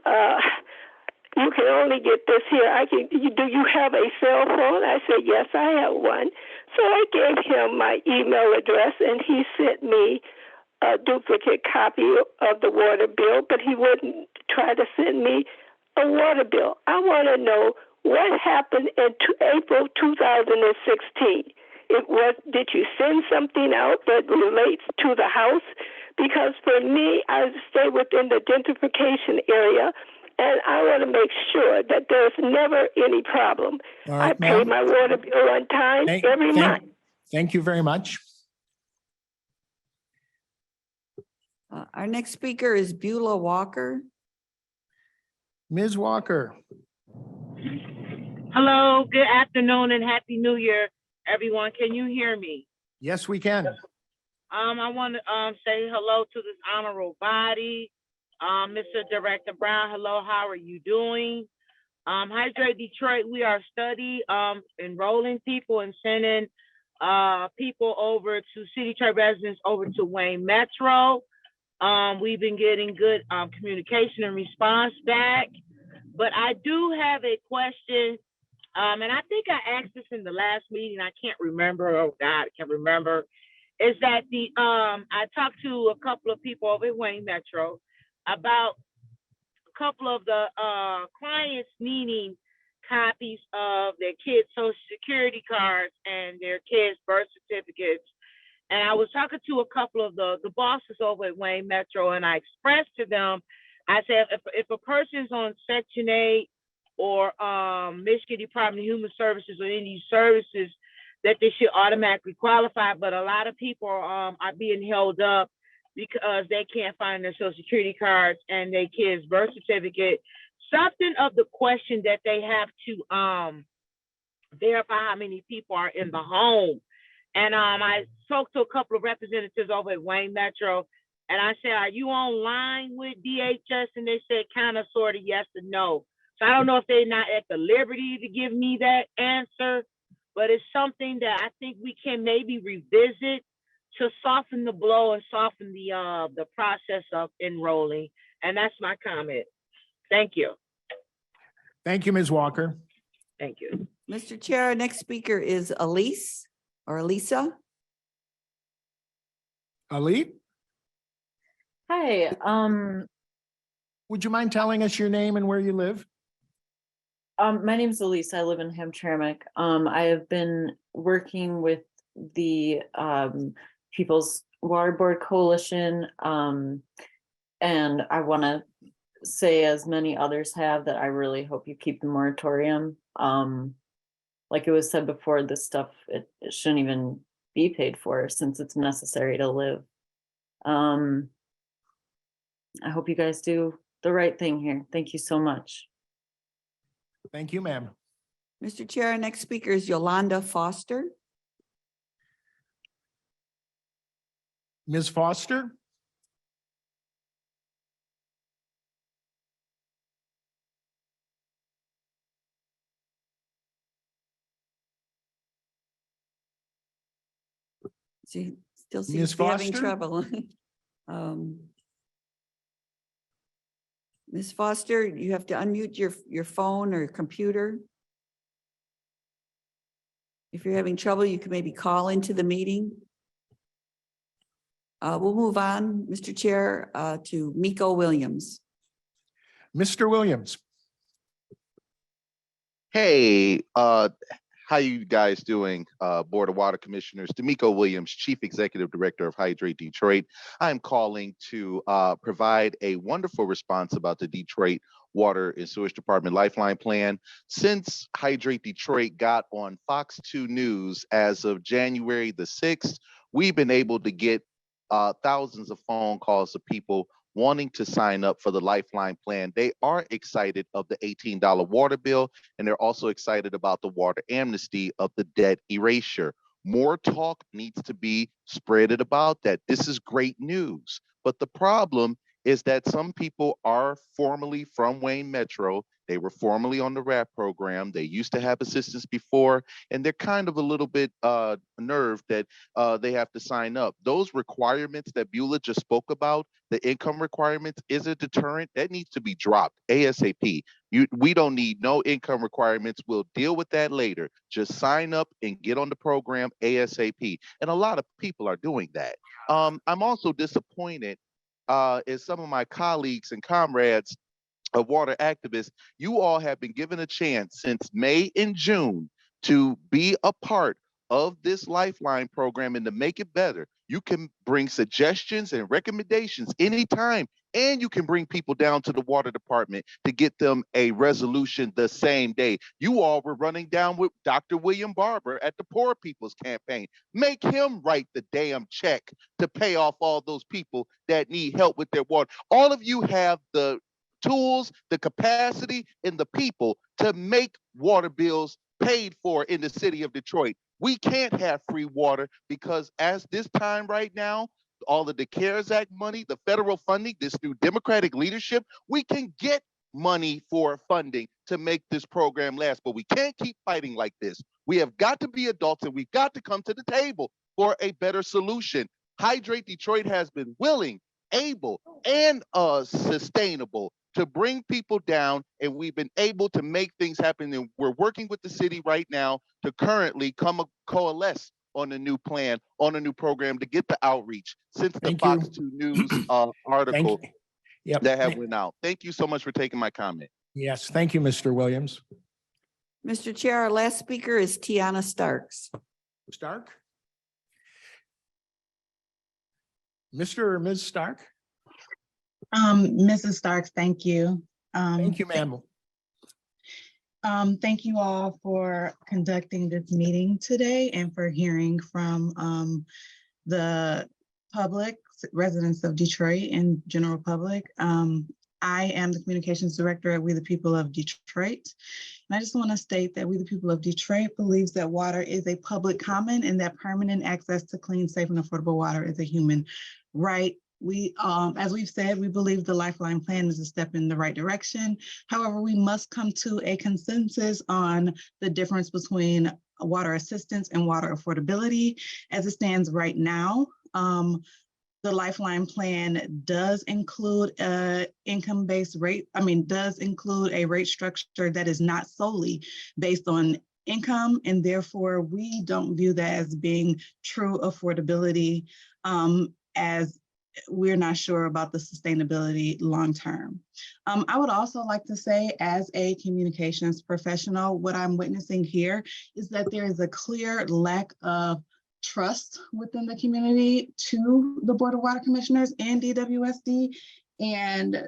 you can only get this here. Do you have a cell phone? I said, yes, I have one. So I gave him my email address, and he sent me a duplicate copy of the water bill, but he wouldn't try to send me a water bill. I want to know what happened in April 2016. Did you send something out that relates to the house? Because for me, I stay within the gentrification area, and I want to make sure that there's never any problem. All right, I pay my water bill on time every month. Thank you very much. Our next speaker is Beulah Walker. Ms. Walker. Hello, good afternoon and Happy New Year, everyone. Can you hear me? Yes, we can. I want to say hello to this honorable body. Mr. Director Brown, hello, how are you doing? Hydrate Detroit, we are enrolling people and sending people over to City Detroit residents over to Wayne Metro. We've been getting good communication and response back, but I do have a question, and I think I asked this in the last meeting. I can't remember. Oh God, I can't remember. Is that I talked to a couple of people over at Wayne Metro about a couple of the clients needing copies of their kids' Social Security cards and their kids' birth certificates. And I was talking to a couple of the bosses over at Wayne Metro, and I expressed to them, I said, if a person's on Section 8 or Michigan Department of Human Services or any of these services, that they should automatically qualify. But a lot of people are being held up because they can't find their Social Security cards and their kids' birth certificate. Something of the question that they have to verify how many people are in the home. And I spoke to a couple of representatives over at Wayne Metro, and I said, are you online with DHS? And they said kind of, sort of, yes and no. So I don't know if they're not at the liberty to give me that answer, but it's something that I think we can maybe revisit to soften the blow and soften the process of enrolling. And that's my comment. Thank you. Thank you, Ms. Walker. Thank you. Mr. Chair, our next speaker is Elise or Elisa. Ali? Hi. Would you mind telling us your name and where you live? My name is Elise. I live in Hamtramck. I have been working with the People's Water Board Coalition, and I want to say, as many others have, that I really hope you keep the moratorium. Like it was said before, this stuff, it shouldn't even be paid for since it's necessary to live. I hope you guys do the right thing here. Thank you so much. Thank you, ma'am. Mr. Chair, our next speaker is Yolanda Foster. Ms. Foster? She still seems Ms. to be having Foster? trouble. Ms. Foster, you have to unmute your phone or computer. If you're having trouble, you can maybe call into the meeting. We'll move on, Mr. Chair, to Miko Williams. Mr. Williams? Hey, How you guys doing, Board of Water Commissioners? D'Amico Williams, Chief Executive Director of Hydrate Detroit. I'm calling to provide a wonderful response about the Detroit Water and Sewage Department Lifeline Plan. Since Hydrate Detroit got on Fox 2 News as of January the 6th, we've been able to get thousands of phone calls of people wanting to sign up for the Lifeline plan. They are excited of the $18 water bill, and they're also excited about the water amnesty of the debt erasure. More talk needs to be spreaded about that. This is great news. But the problem is that some people are formerly from Wayne Metro. They were formerly on the RAP program. They used to have assistance before, and they're kind of a little bit nerved that they have to sign up. Those requirements that Beulah just spoke about, the income requirements, is a deterrent. That needs to be dropped ASAP. We don't need no income requirements. We'll deal with that later. Just sign up and get on the program ASAP. And a lot of people are doing that. I'm also disappointed as some of my colleagues and comrades of water activists, you all have been given a chance since May and June to be a part of this Lifeline program and to make it better. You can bring suggestions and recommendations anytime, and you can bring people down to the water department to get them a resolution the same day. You all were running down with Dr. William Barber at the Poor People's Campaign. Make him write the damn check to pay off all those people that need help with their water. All of you have the tools, the capacity, and the people to make water bills paid for in the city of Detroit. We can't have free water because as this time right now, all of the CARES Act money, the federal funding, this new Democratic leadership, we can get money for funding to make this program last, but we can't keep fighting like this. We have got to be adults and we've got to come to the table for a better solution. Hydrate Detroit has been willing, able, and sustainable to bring people down, and we've been able to make things happen. And we're working with the city right now to currently coalesce on a new plan, on a new program to get the outreach since the Fox 2 News article that have went out. Thank you so much for taking my comment. Yes, thank you, Mr. Williams. Mr. Chair, our last speaker is Tiana Starks. Stark? Mr. or Ms. Stark? Mrs. Starks, thank you. Thank you, ma'am. Thank you all for conducting this meeting today and for hearing from the public, residents of Detroit and general public. I am the communications director at We the People of Detroit. And I just want to state that We the People of Detroit believes that water is a public common and that permanent access to clean, safe, and affordable water is a human right. We, as we've said, we believe the Lifeline plan is a step in the right direction. However, we must come to a consensus on the difference between water assistance and water affordability. As it stands right now, the Lifeline plan does include a income-based rate, does include a rate structure that is not solely based on income, and therefore we don't view that as being true affordability, as we're not sure about the sustainability long-term. I would also like to say, as a communications professional, what I'm witnessing here is that there is a clear lack of trust within the community to the Board of Water Commissioners and DWSD. And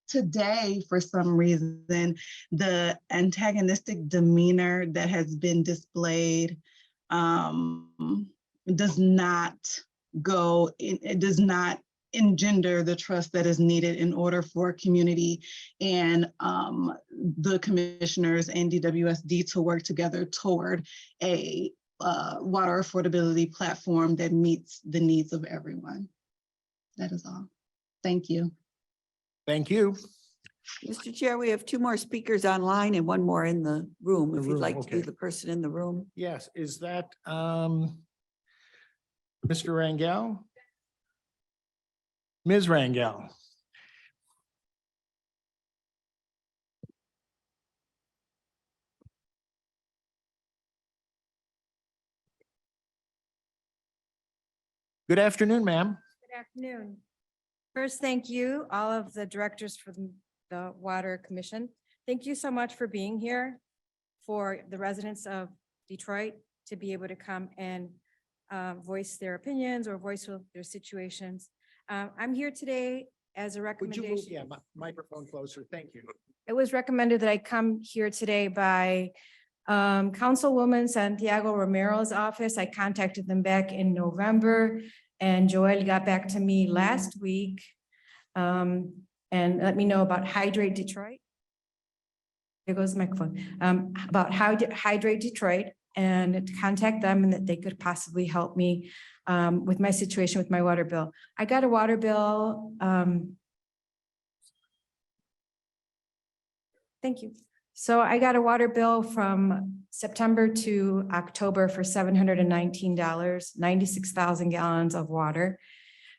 today, for some reason, the antagonistic demeanor that has been displayed does not engender the trust that is needed in order for community and the commissioners and DWSD to work together toward a water affordability platform that meets the needs of everyone. That is all. Thank you. Thank you. Mr. Chair, we have 2 more speakers online and 1 more in the room. If you'd like to be okay. the person in the room. Yes, is that Mr. Rangel? Ms. Rangel? Good afternoon, ma'am. Good afternoon. First, thank you, all of the directors for the Water Commission. Thank you so much for being here. for the residents of Detroit to be able to come and voice their opinions or voice their situations. I'm here today as a Would you move, recommendation. microphone closer? Thank you. It was recommended that I come here today by Councilwoman Santiago Romero's office. I contacted them back in November, and Joel got back to me last week and let me know about Hydrate Detroit. Here goes the microphone. About Hydrate Detroit, and to contact them and that they could possibly help me with my situation with my water bill. I got a water bill. Thank you. So I got a water bill from September to October for $719, 96,000 gallons of water.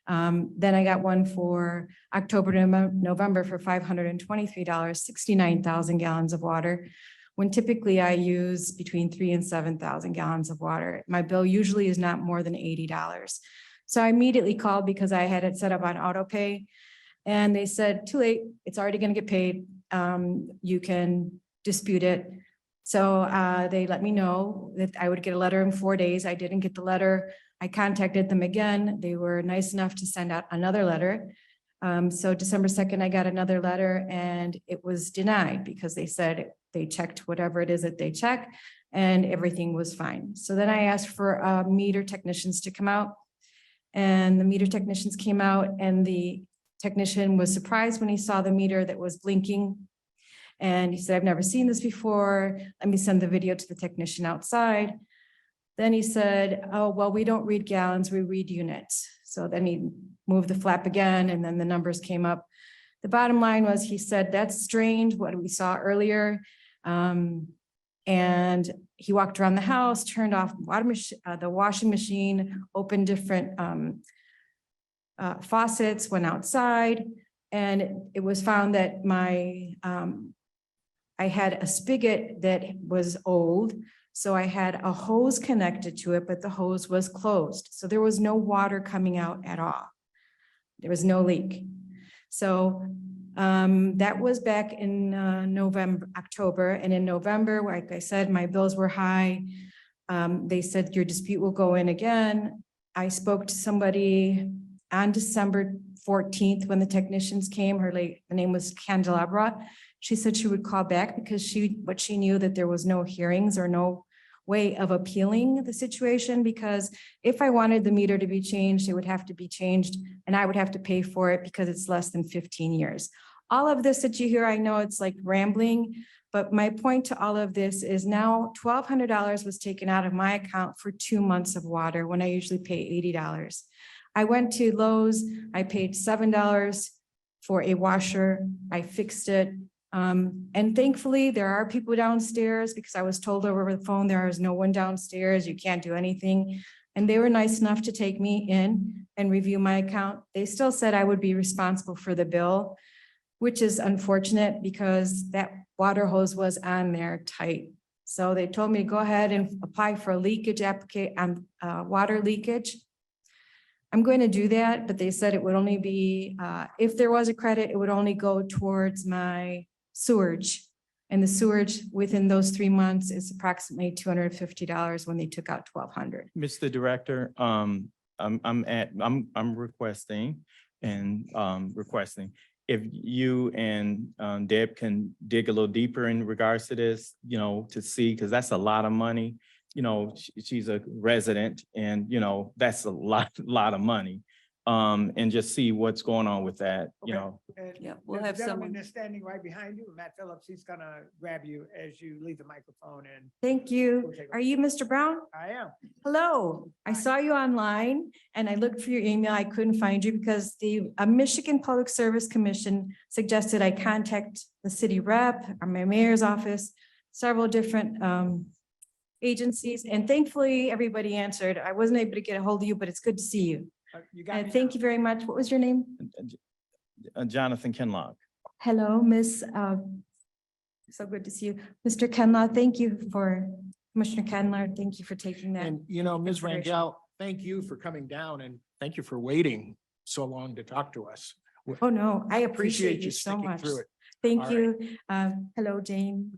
Then I got one for October to November for $523, 69,000 gallons of water, when typically I use between 3,000 and 7,000 gallons of water. My bill usually is not more than $80. So I immediately called because I had it set up on auto pay. And they said, too late, it's already going to get paid. You can dispute it. So they let me know that I would get a letter in 4 days. I didn't get the letter. I contacted them again. They were nice enough to send out another letter. So December 2nd, I got another letter and it was denied because they said they checked whatever it is that they check and everything was fine. So then I asked for meter technicians to come out, and the meter technicians came out, and the technician was surprised when he saw the meter that was blinking. And he said, I've never seen this before. Let me send the video to the technician outside. Then he said, oh, well, we don't read gallons, we read units. So then he moved the flap again, and then the numbers came up. The bottom line was, he said, that's strange, what we saw earlier. And he walked around the house, turned off the washing machine, opened different faucets, went outside, and it was found that I had a spigot that was old. So I had a hose connected to it, but the hose was closed. So there was no water coming out at all. There was no leak. So that was back in October. And in November, like I said, my bills were high. They said your dispute will go in again. I spoke to somebody on December 14th when the technicians came. The name was Candelabra. She said she would call back because she knew that there was no hearings or no way of appealing the situation, because if I wanted the meter to be changed, it would have to be changed and I would have to pay for it because it's less than 15 years. All of this that you hear, I know it's like rambling, but my point to all of this is now $1,200 was taken out of my account for 2 months of water when I usually pay $80. I went to Lowe's, I paid $7 for a washer, I fixed it. And thankfully there are people downstairs, because I was told over the phone, there is no one downstairs, you can't do anything. And they were nice enough to take me in and review my account. They still said I would be responsible for the bill, which is unfortunate because that water hose was on there tight. So they told me to go ahead and apply for a leakage water leakage. I'm going to do that, but they said it would only be, if there was a credit, it would only go towards my sewage. And the sewage within those 3 months is approximately $250 when they took out $1,200. Mr. Director, I'm requesting if you and Deb can dig a little deeper in regards to this, to see, because that's a lot of money. She's a resident, and that's a lot of money. And just see what's going on with that, And Yeah, we'll the have gentleman someone. that's standing right behind you, Matt Phillips, he's gonna grab you as you leave the microphone, and Thank you. Are you Mr. Brown? I am. Hello, I saw you online and I looked for your email. I couldn't find you because the Michigan Public Service Commission suggested I contact the city rep or my mayor's office, several different agencies, and thankfully everybody answered. I wasn't able to get a hold of you, but it's good to see you. You got And me thank you very much. What was your name? Jonathan Kenlock. Hello, Miss. So good to see you. Mr. Kenlaw, thank you for, Commissioner Kendler, thank you for taking that. And Ms. consideration. Rangel, thank you for coming down, and thank you for waiting so long to talk to us. Oh, no, I appreciate you so sticking much. through it. Thank All you. Hello, Jane.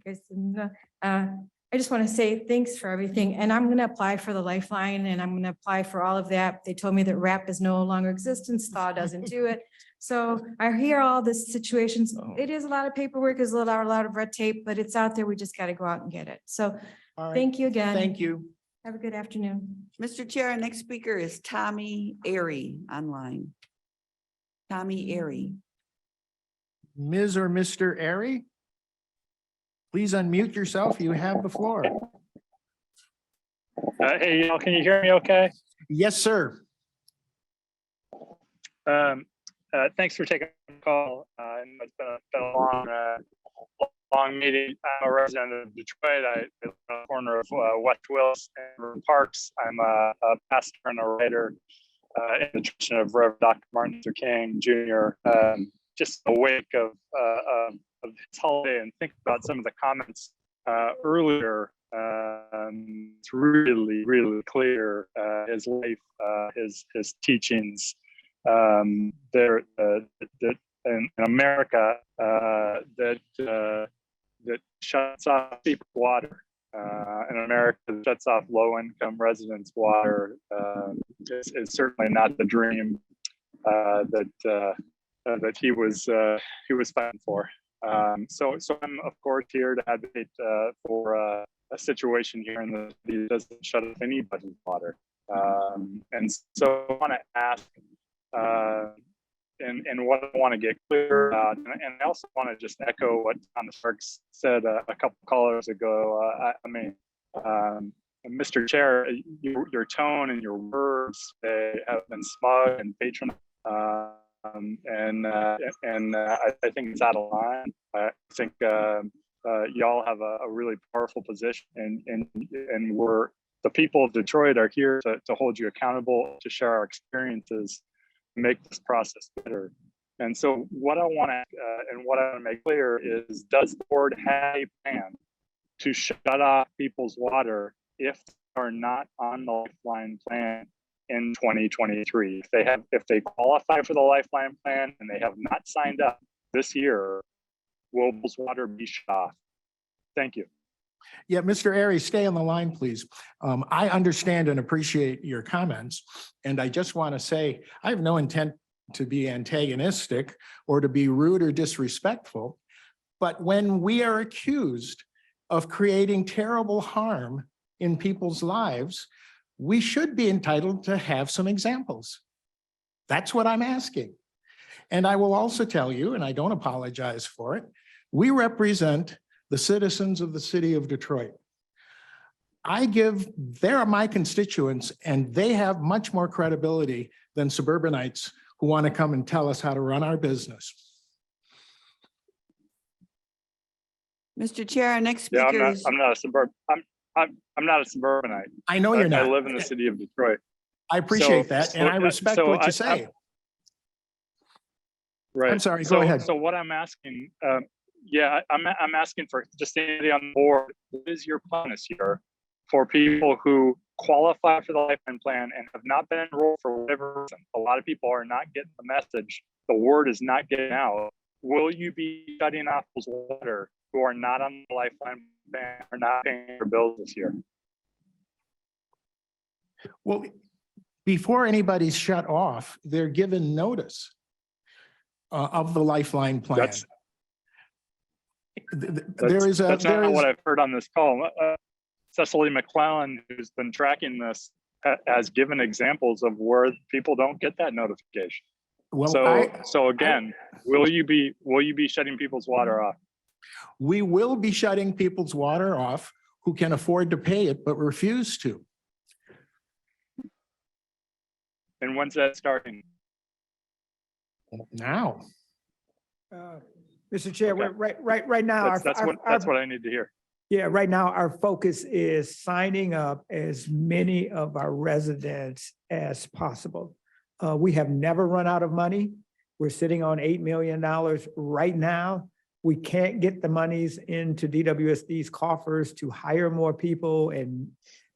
I just want to say thanks for everything. And I'm going to apply for the Lifeline and I'm going to apply for all of that. They told me that RAP is no longer existence. Thaw doesn't do it. So I hear all this situations. It is a lot of paperwork, is a lot of red tape, but it's out there. We just got to go out and get it. So All right. thank you again. Thank you. Have a good afternoon. Mr. Chair, our next speaker is Tommy Airy online. Tommy Airy. Ms. or Mr. Airy? Please unmute yourself. You have the floor. Hey, y'all, can you hear me okay? Yes, sir. Thanks for taking the call. It's been a long meeting. I'm a resident of Detroit. I live on the corner of West Willis and River Parks. I'm a pastor and a writer in the tradition of Reverend Dr. Martin Luther King Jr. Just in the wake of his holiday and think about some of the comments earlier. It's really clear his life, his teachings. There in America that shuts off people's water. In America, that shuts off low-income residents' water is certainly not the dream that he was fighting for. So I'm of course here to advocate for a situation here in the city that doesn't shut off anybody's water. And so I want to ask, and what I want to get clear about, and I also want to just echo what Thomas Sparks said a couple callers ago. Mr. Chair, your tone and your words have been smug and patronizing. I think it's out of line. I think y'all have a really powerful position, and we're the people of Detroit are here to hold you accountable, to share our experiences, make this process better. And so what I want to make clear is, does the board have a plan to shut off people's water if they are not on the Lifeline plan in 2023? If they qualify for the Lifeline plan and they have not signed up this year, will people's water be shut off? Thank you. Yeah, Mr. Airy, stay on the line, please. I understand and appreciate your comments. And I just want to say, I have no intent to be antagonistic or to be rude or disrespectful. But when we are accused of creating terrible harm in people's lives, we should be entitled to have some examples. That's what I'm asking. And I will also tell you, and I don't apologize for it, we represent the citizens of the city of Detroit. They're my constituents, and they have much more credibility than suburbanites who want to come and tell us how to run our business. Mr. Chair, our next Yeah, speaker is. I'm not a suburbanite. I know you're not. I live in the city of Detroit. I appreciate that, and I respect what you say. Right. I'm sorry, go ahead. So what I'm asking, I'm asking for just anybody on the board, what is your plan this year for people who qualify for the Lifeline plan and have not been enrolled for whatever reason? A lot of people are not getting the message. The word is not getting out. Will you be shutting off those water who are not on the Lifeline plan, are not paying their bills this year? Well, before anybody's shut off, they're given notice of the Lifeline plan. That's not what I've heard on this call. Cecily McClellan, who's been tracking this, has given examples of where people don't get that notification. Well, so again, will you be shutting people's water off? We will be shutting people's water off who can afford to pay it but refuse to. And when's that starting? Now. Mr. Chair, Okay. we're right now. That's what I need to hear. Yeah, right now, our focus is signing up as many of our residents as possible. We have never run out of money. We're sitting on $8 million right now. We can't get the monies into DWSD's coffers to hire more people and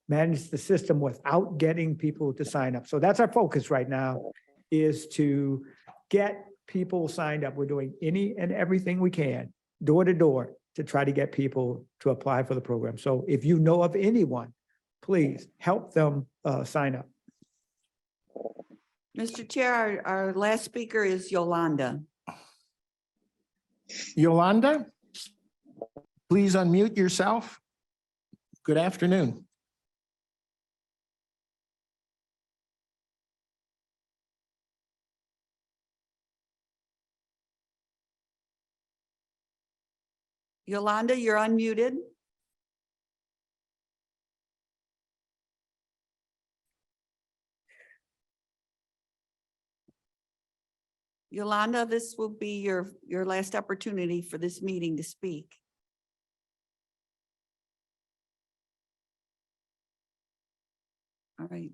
manage the system without getting people to sign up. So that's our focus right now, is to get people signed up. We're doing any and everything we can, door to door, to try to get people to apply for the program. So if you know of anyone, please help them sign up. Mr. Chair, our last speaker is Yolanda. Yolanda, please unmute yourself. Good afternoon. Yolanda, you're unmuted. Yolanda, this will be your last opportunity for this meeting to speak. All right.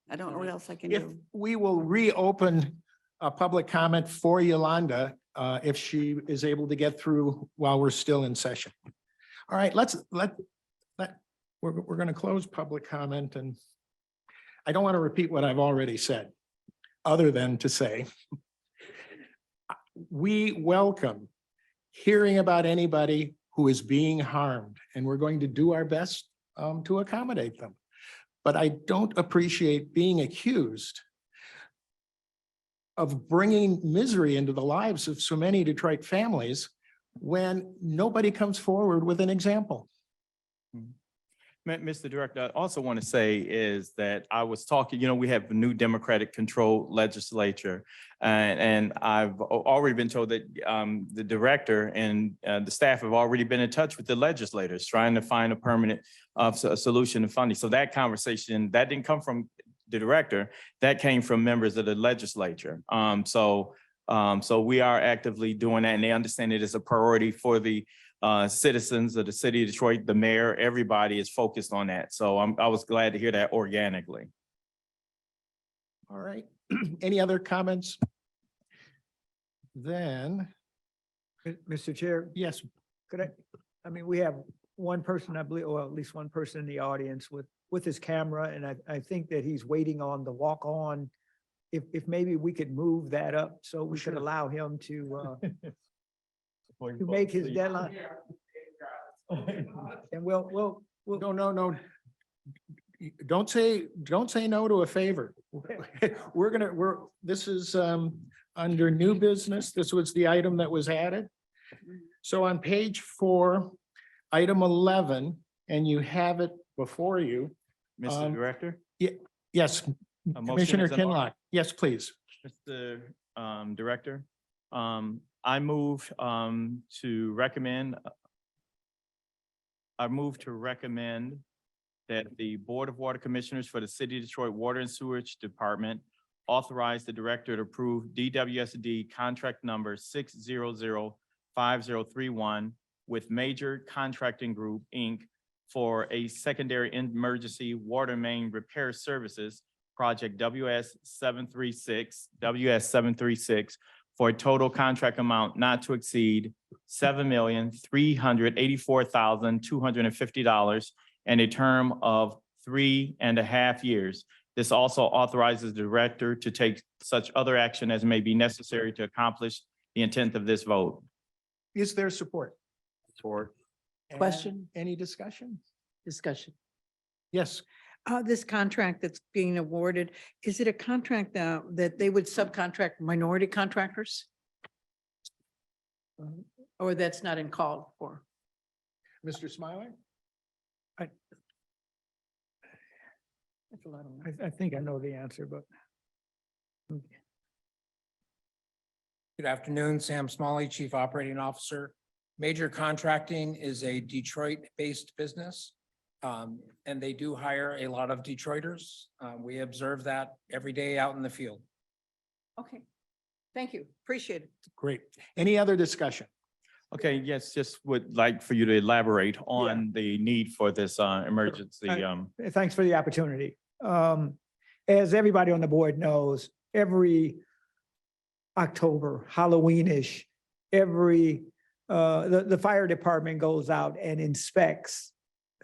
I don't know what else I can If do. we will reopen a public comment for Yolanda, if she is able to get through while we're still in session. All right, we're going to close public comment, and I don't want to repeat what I've already said, other than to say we welcome hearing about anybody who is being harmed, and we're going to do our best to accommodate them. But I don't appreciate being accused of bringing misery into the lives of so many Detroit families when nobody comes forward with an example. Mr. Director, I also want to say is that I was talking, we have a new Democratic controlled legislature. And I've already been told that the director and the staff have already been in touch with the legislators trying to find a permanent solution to funding. So that conversation, that didn't come from the director, that came from members of the legislature. So we are actively doing that, and they understand it as a priority for the citizens of the city of Detroit, the mayor, everybody is focused on that. So I was glad to hear that organically. All right. Any other comments? Then, Mr. Chair, yes, could we have one person, I believe, or at least one person in the audience with his camera, and I think that he's waiting on the walk on. If maybe we could move that up so we could allow him to make his deadline. And we'll. No. Don't say no to a favor. This is under new business. This was the item that was added. So on page 4, item 11, and you have it before you. Mr. Director? Yes, A motion Commissioner is in order. Kinlock. Yes, please. Mr. Director, I move to recommend that the Board of Water Commissioners for the City of Detroit Water and Sewerage Department authorize the director to approve DWSD contract number 6005031 with Major Contracting Group, Inc. for a secondary emergency water main repair services project WS736 for a total contract amount not to exceed $7,384,250 and a term of 3.5 years. This also authorizes the director to take such other action as may be necessary to accomplish the intent of this vote. Is there support? Support. Question? Any discussion? Discussion. Yes. This contract that's being awarded, is it a contract that they would subcontract minority contractors? Or that's not in call for? Mr. Smiler? That's a lot of money. I think I know the answer, but. Good afternoon, Sam Smalley, Chief Operating Officer. Major Contracting is a Detroit-based business, and they do hire a lot of Detroiters. We observe that every day out in the field. Okay, thank you, appreciate it. Great. Any other discussion? Okay, yes, just would like for you to elaborate on the need for this emergency. Thanks for the opportunity. As everybody on the board knows, every October, Halloween-ish, the fire department goes out and inspects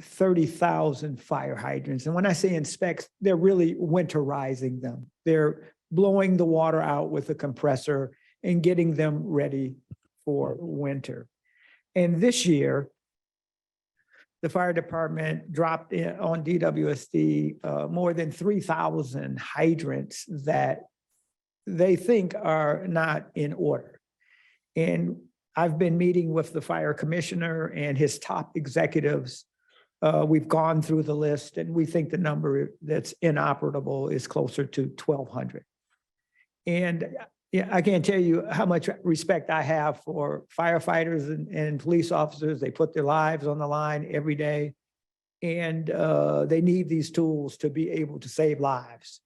30,000 fire hydrants. And when I say inspects, they're really winterizing them. They're blowing the water out with a compressor and getting them ready for winter. And this year, the fire department dropped in on DWSD more than 3,000 hydrants that they think are not in order. And I've been meeting with the fire commissioner and his top executives. We've gone through the list and we think the number that's inoperable is closer to 1,200. And yeah, I can't tell you how much respect I have for firefighters and police officers. They put their lives on the line every day. And they need these tools to be able to save lives.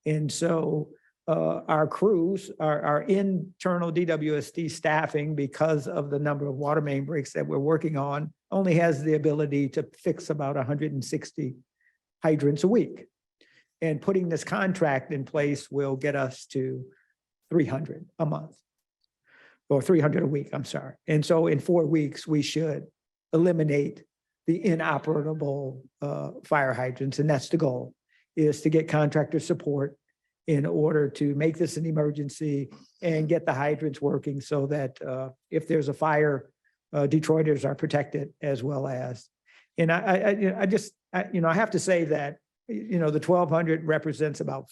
And so our crews, our internal DWSD staffing, because of the number of water main breaks that we're working on, only has the ability to fix about 160 hydrants a week. And putting this contract in place will get us to 300 a month, or 300 a week, I'm sorry. And so in 4 weeks, we should eliminate the inoperable fire hydrants. And that's the goal, is to get contractor support in order to make this an emergency and get the hydrants working so that if there's a fire, Detroiters are protected as well as. And I have to say that, the 1,200 represents about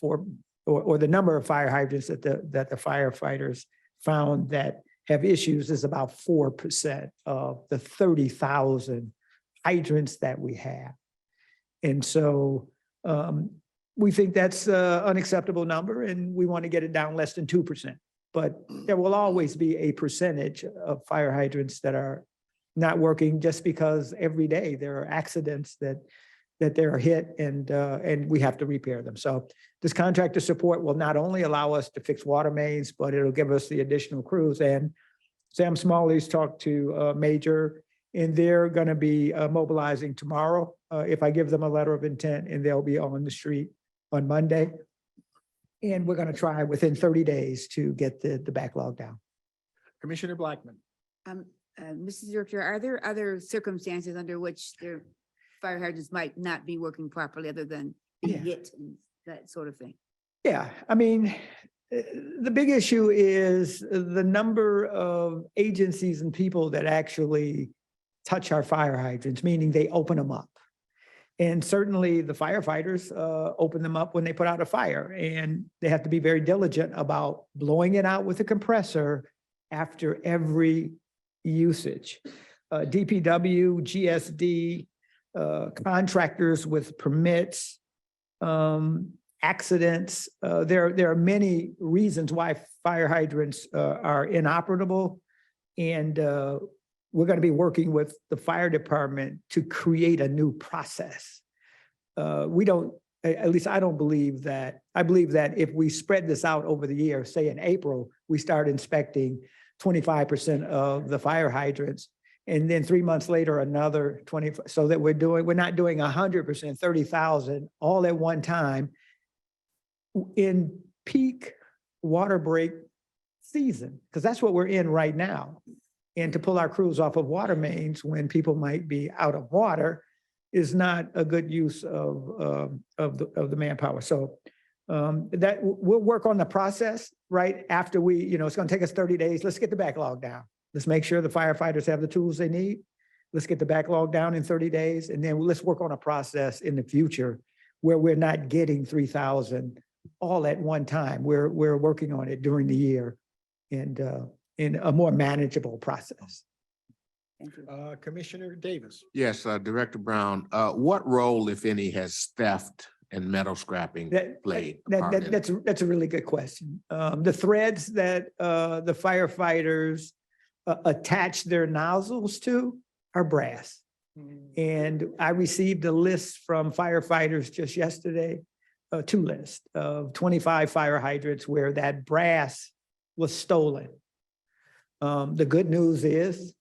or the number of fire hydrants that the firefighters found that have issues is about 4% of the 30,000 hydrants that we have. And so we think that's an unacceptable number and we want to get it down less than 2%. But there will always be a percentage of fire hydrants that are not working just because every day there are accidents that they're hit and we have to repair them. So this contractor support will not only allow us to fix water mains, but it'll give us the additional crews. And Sam Smalley's talked to Major, and they're going to be mobilizing tomorrow if I give them a letter of intent, and they'll be on the street on Monday. And we're going to try within 30 days to get the backlog down. Commissioner Blackman. Mrs. Director, are there other circumstances under which the fire hydrants might not be working properly other than being hit and that sort of thing? Yeah, I mean, the big issue is the number of agencies and people that actually touch our fire hydrants, meaning they open them up. And certainly the firefighters open them up when they put out a fire, and they have to be very diligent about blowing it out with a compressor after every usage. DPW, GSD, contractors with permits, accidents. There are many reasons why fire hydrants are inoperable. And we're going to be working with the fire department to create a new process. We don't, at least I don't believe that. I believe that if we spread this out over the year, say in April, we start inspecting 25% of the fire hydrants, and then 3 months later, another 20, so that we're not doing 100%, 30,000 all at one time in peak water break season, because that's what we're in right now. And to pull our crews off of water mains when people might be out of water is not a good use of the manpower. So that we'll work on the process right after we, it's going to take us 30 days. Let's get the backlog down. Let's make sure the firefighters have the tools they need. Let's get the backlog down in 30 days. And then let's work on a process in the future where we're not getting 3,000 all at one time. We're working on it during the year and in a more manageable process. Commissioner Davis. Yes, Director Brown, what role, if any, has theft and metal scrapping played? That's a really good question. The threads that the firefighters attach their nozzles to are brass. And I received a list from firefighters just yesterday, 2 lists of 25 fire hydrants where that brass was stolen. The good news is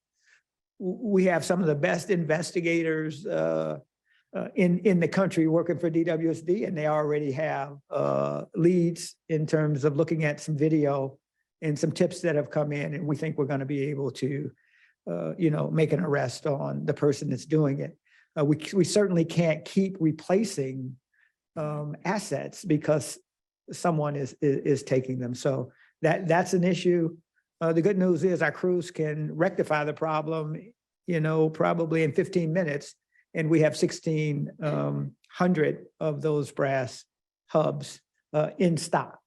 we have some of the best investigators in the country working for DWSD, and they already have leads in terms of looking at some video and some tips that have come in, and we think we're going to be able to, make an arrest on the person that's doing it. We certainly can't keep replacing assets because someone is taking them. So that's an issue. The good news is our crews can rectify the problem, probably in 15 minutes. And we have 1,600 of those brass hubs in stock.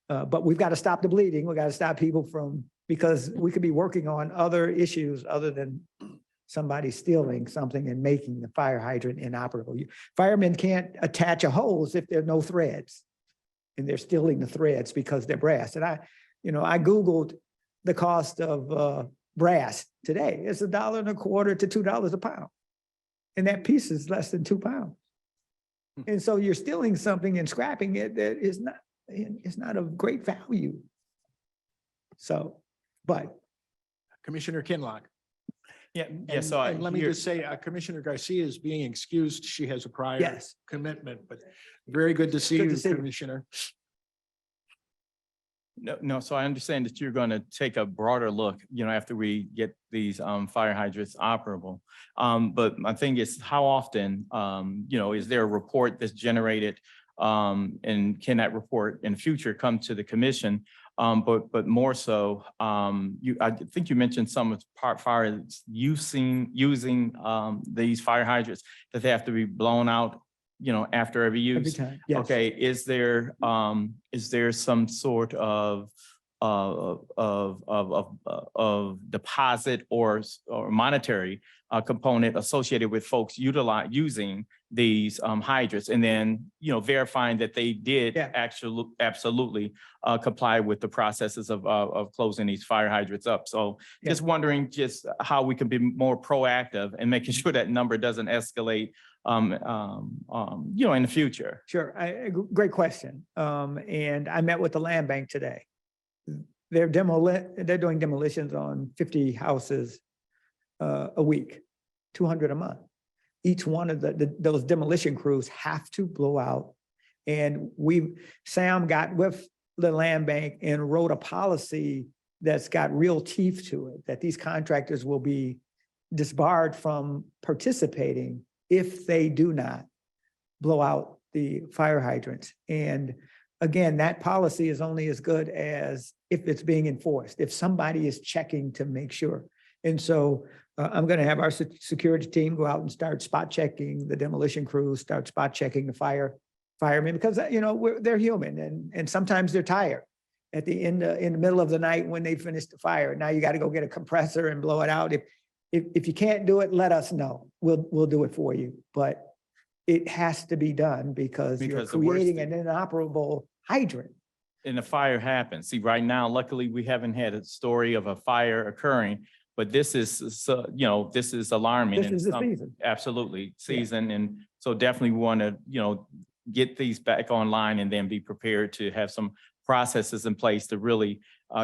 But we've got to stop the bleeding. We got to stop people because we could be working on other issues other than somebody stealing something and making the fire hydrant inoperable. Firemen can't attach a hose if there are no threads. And they're stealing the threads because they're brass. And I Googled the cost of brass today. It's $1.25 to $2 a pound. And that piece is less than 2 pounds. And so you're stealing something and scrapping it that is not of great value. So, but. Commissioner Kinloch. Yeah, And- yes, so and let me just say, Commissioner Garcia is being excused. She has a prior Yes. commitment, but very good to see Good you, to see you. Commissioner. No, so I understand that you're going to take a broader look, after we get these fire hydrants operable. But my thing is, how often, is there a report that's generated? And can that report in future come to the commission? But more so, I think you mentioned some of fire using these fire hydrants that they have to be blown out, after every Every use. time, yes. Okay, is there some sort of deposit or monetary component associated with folks using these hydrants, and then verifying that they did absolutely comply with the processes of closing these fire hydrants up. So just wondering how we can be more proactive and making sure that number doesn't escalate in the future. Sure, great question. And I met with the land bank today. They're doing demolitions on 50 houses a week, 200 a month. Each one of those demolition crews have to blow out. And Sam got with the land bank and wrote a policy that's got real teeth to it, that these contractors will be disbarred from participating if they do not blow out the fire hydrants. And again, that policy is only as good as if it's being enforced, if somebody is checking to make sure. And so I'm going to have our security team go out and start spot checking the demolition crews, start spot checking the firemen, because they're human and sometimes they're tired at the end, in the middle of the night when they finish the fire. Now you got to go get a compressor and blow it out. If you can't do it, let us know. We'll do it for you. But it has to be done because you're the worst creating an inoperable hydrant. And the fire happens. See, right now, luckily, we haven't had a story of a fire occurring, but this is, this is alarming. This and is the season. Absolutely, season. And so definitely we want to, get these back online and then be prepared to have some processes in place to really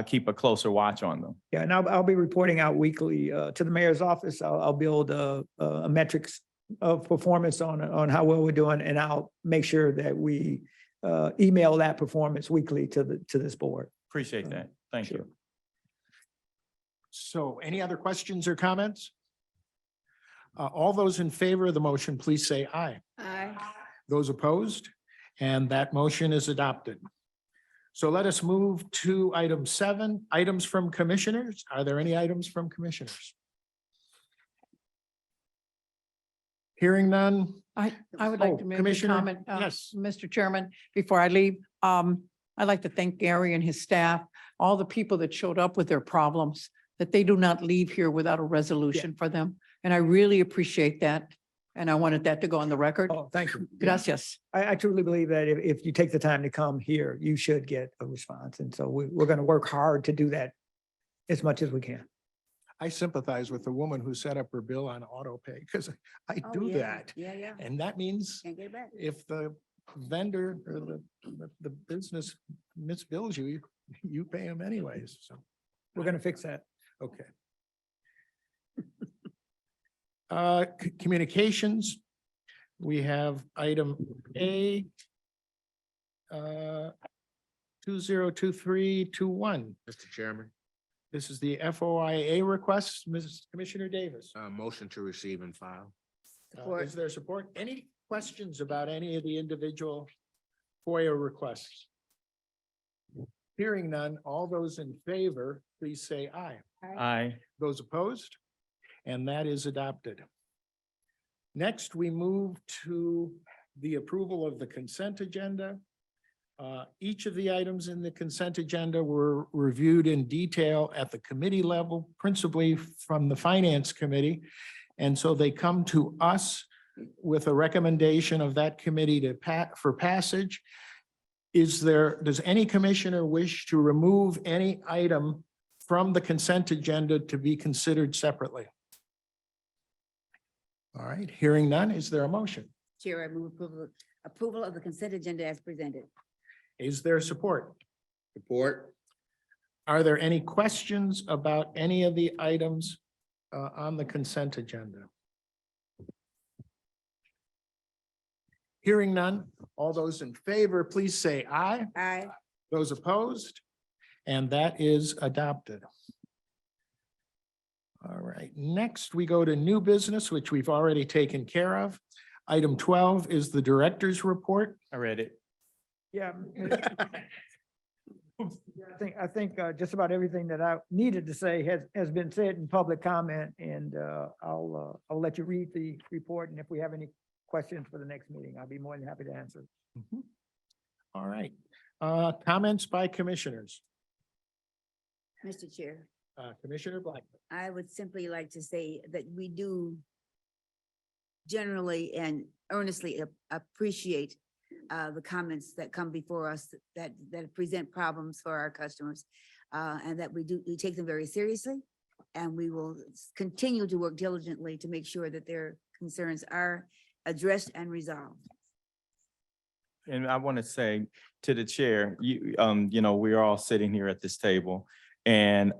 keep a closer watch on them. Yeah, and I'll be reporting out weekly to the mayor's office. I'll build a metrics of performance on how well we're doing, and I'll make sure that we email that performance weekly to this board. Appreciate that. Thank you. So any other questions or comments? All those in favor of the motion, please say aye. Aye. Those opposed? And that motion is adopted. So let us move to item 7, items from commissioners. Are there any items from commissioners? Hearing none. I would like Oh, to make a Commissioner, comment. yes. Mr. Chairman, before I leave, I'd like to thank Gary and his staff, all the people that showed up with their problems, that they do not leave here without a resolution for them. And I really appreciate that. And I wanted that to go on the record. Oh, thank you. Gracias. I truly believe that if you take the time to come here, you should get a response. And so we're going to work hard to do that as much as we can. I sympathize with the woman who set up her bill on auto pay because I Oh, do yeah. that. Yeah. And that means Can't get it back. if the vendor or the business misbills you, you pay them anyways. So, We're going to fix that. okay. Communications, we have item A, 202321. Mr. Chairman, This is the FOIA request, Mrs. Commissioner Davis. motion to receive and file. Is there support? Any questions about any of the individual FOIA requests? Hearing none, all those in favor, please say aye. Aye. Those opposed? And that is adopted. Next, we move to the approval of the consent agenda. Each of the items in the consent agenda were reviewed in detail at the committee level, principally from the Finance Committee. And so they come to us with a recommendation of that committee for passage. Does any commissioner wish to remove any item from the consent agenda to be considered separately? All right, hearing none, is there a motion? Chair, I move approval of the consent agenda as presented. Is there support? Support. Are there any questions about any of the items on the consent agenda? Hearing none, all those in favor, please say aye. Aye. Those opposed? And that is adopted. All right, next we go to new business, which we've already taken care of. Item 12 is the director's report. I read it. Yeah. I think just about everything that I needed to say has been said in public comment, and I'll let you read the report, and if we have any questions for the next meeting, I'll be more than happy to answer. All right, comments by commissioners. Mr. Chair, Commissioner Blackman. I would simply like to say that we do generally and earnestly appreciate the comments that come before us that present problems for our customers, and that we take them very seriously, and we will continue to work diligently to make sure that their concerns are addressed and resolved. And I want to say to the chair, you know, we're all sitting here at this table, and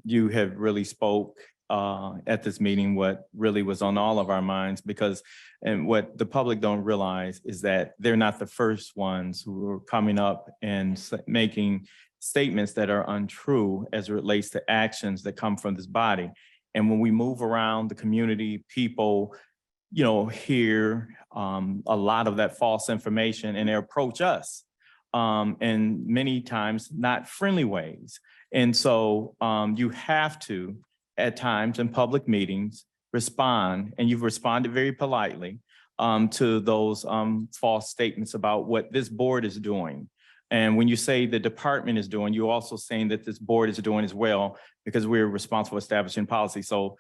you have really spoke at this meeting what really was on all of our minds, because and what the public don't realize is that they're not the first ones who are coming up and making statements that are untrue as it relates to actions that come from this body. And when we move around the community, people, you know, hear a lot of that false information, and they approach us in many times not friendly ways. And so you have to, at times in public meetings, respond, and you've responded very politely to those false statements about what this board is doing. And when you say the department is doing, you're also saying that this board is doing as well, because we're responsible for establishing policy. So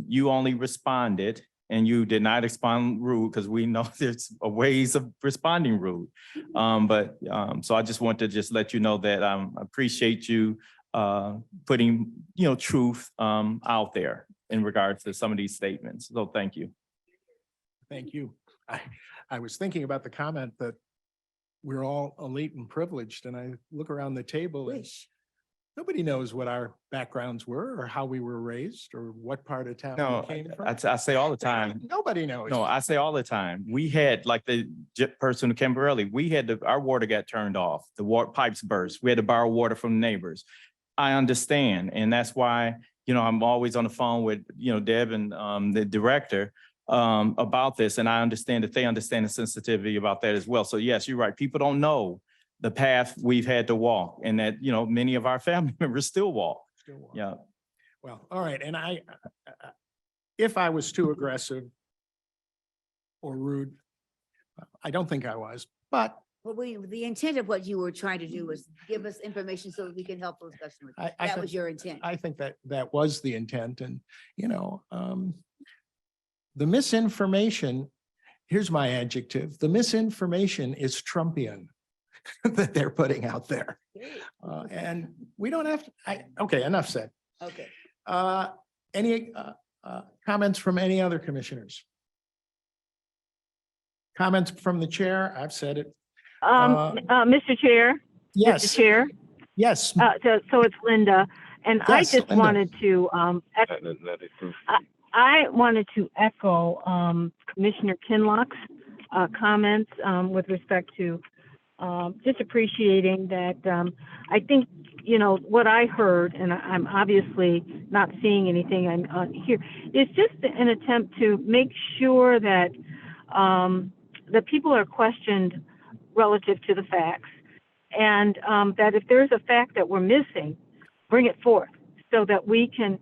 you only responded, and you did not respond rude, because we know there's ways of responding rude. So I just want to just let you know that I appreciate you putting, you know, truth out there in regards to some of these statements. So thank you. Thank you. I was thinking about the comment that we're all elite and privileged, and I look around the table and nobody knows what our backgrounds were or how we were raised or what part of town No, we came from. I say all the time. Nobody knows. No, I say all the time. We had, like the person who came early, we had our water got turned off. The water pipes burst. We had to borrow water from neighbors. I understand. And that's why, you know, I'm always on the phone with, you know, Deb and the director about this. And I understand that they understand the sensitivity about that as well. So yes, you're right. People don't know the path we've had to walk, and that, you know, many of our family members still walk. Yeah. Well, all right. And if I was too aggressive or rude, I don't think I was, but Well, the intent of what you were trying to do was give us information so that we can help those customers. I That think- was your intent. I think that was the intent. And, you know, the misinformation, here's my adjective, the misinformation is Trumpian that they're putting out there. And we don't have to, okay, enough said. Okay. Any comments from any other commissioners? Comments from the chair? I've said it. Mr. Chair? Yes. Mr. Chair? Yes. So it's Linda, and I Yes, just Linda. wanted to, I wanted to echo Commissioner Kinlock's comments with respect to just appreciating that I think, you know, what I heard, and I'm obviously not seeing anything I'm here, is just an attempt to make sure that that people are questioned relative to the facts, And that if there's a fact that we're missing, bring it forth so that we can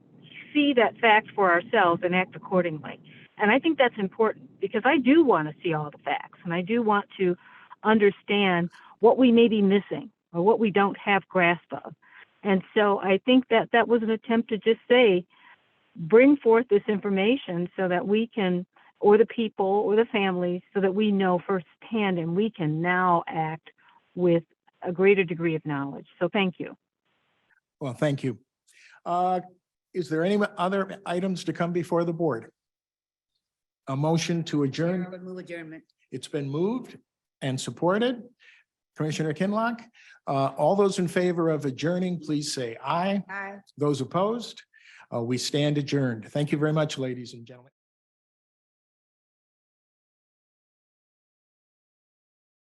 see that fact for ourselves and act accordingly. And I think that's important because I do want to see all the facts and I do want to understand what we may be missing or what we don't have grasp of. And so I think that that was an attempt to just say, bring forth this information so that we can, or the people or the families, so that we know firsthand and we can now act with a greater degree of knowledge. So thank you. Well, thank you. Is there any other items to come before the board? A motion to adjourn? I would move adjournment. It's been moved and supported. Commissioner Kinlock, all those in favor of adjourning, please say aye. Aye. Those opposed, we stand adjourned. Thank you very much, ladies and gentlemen.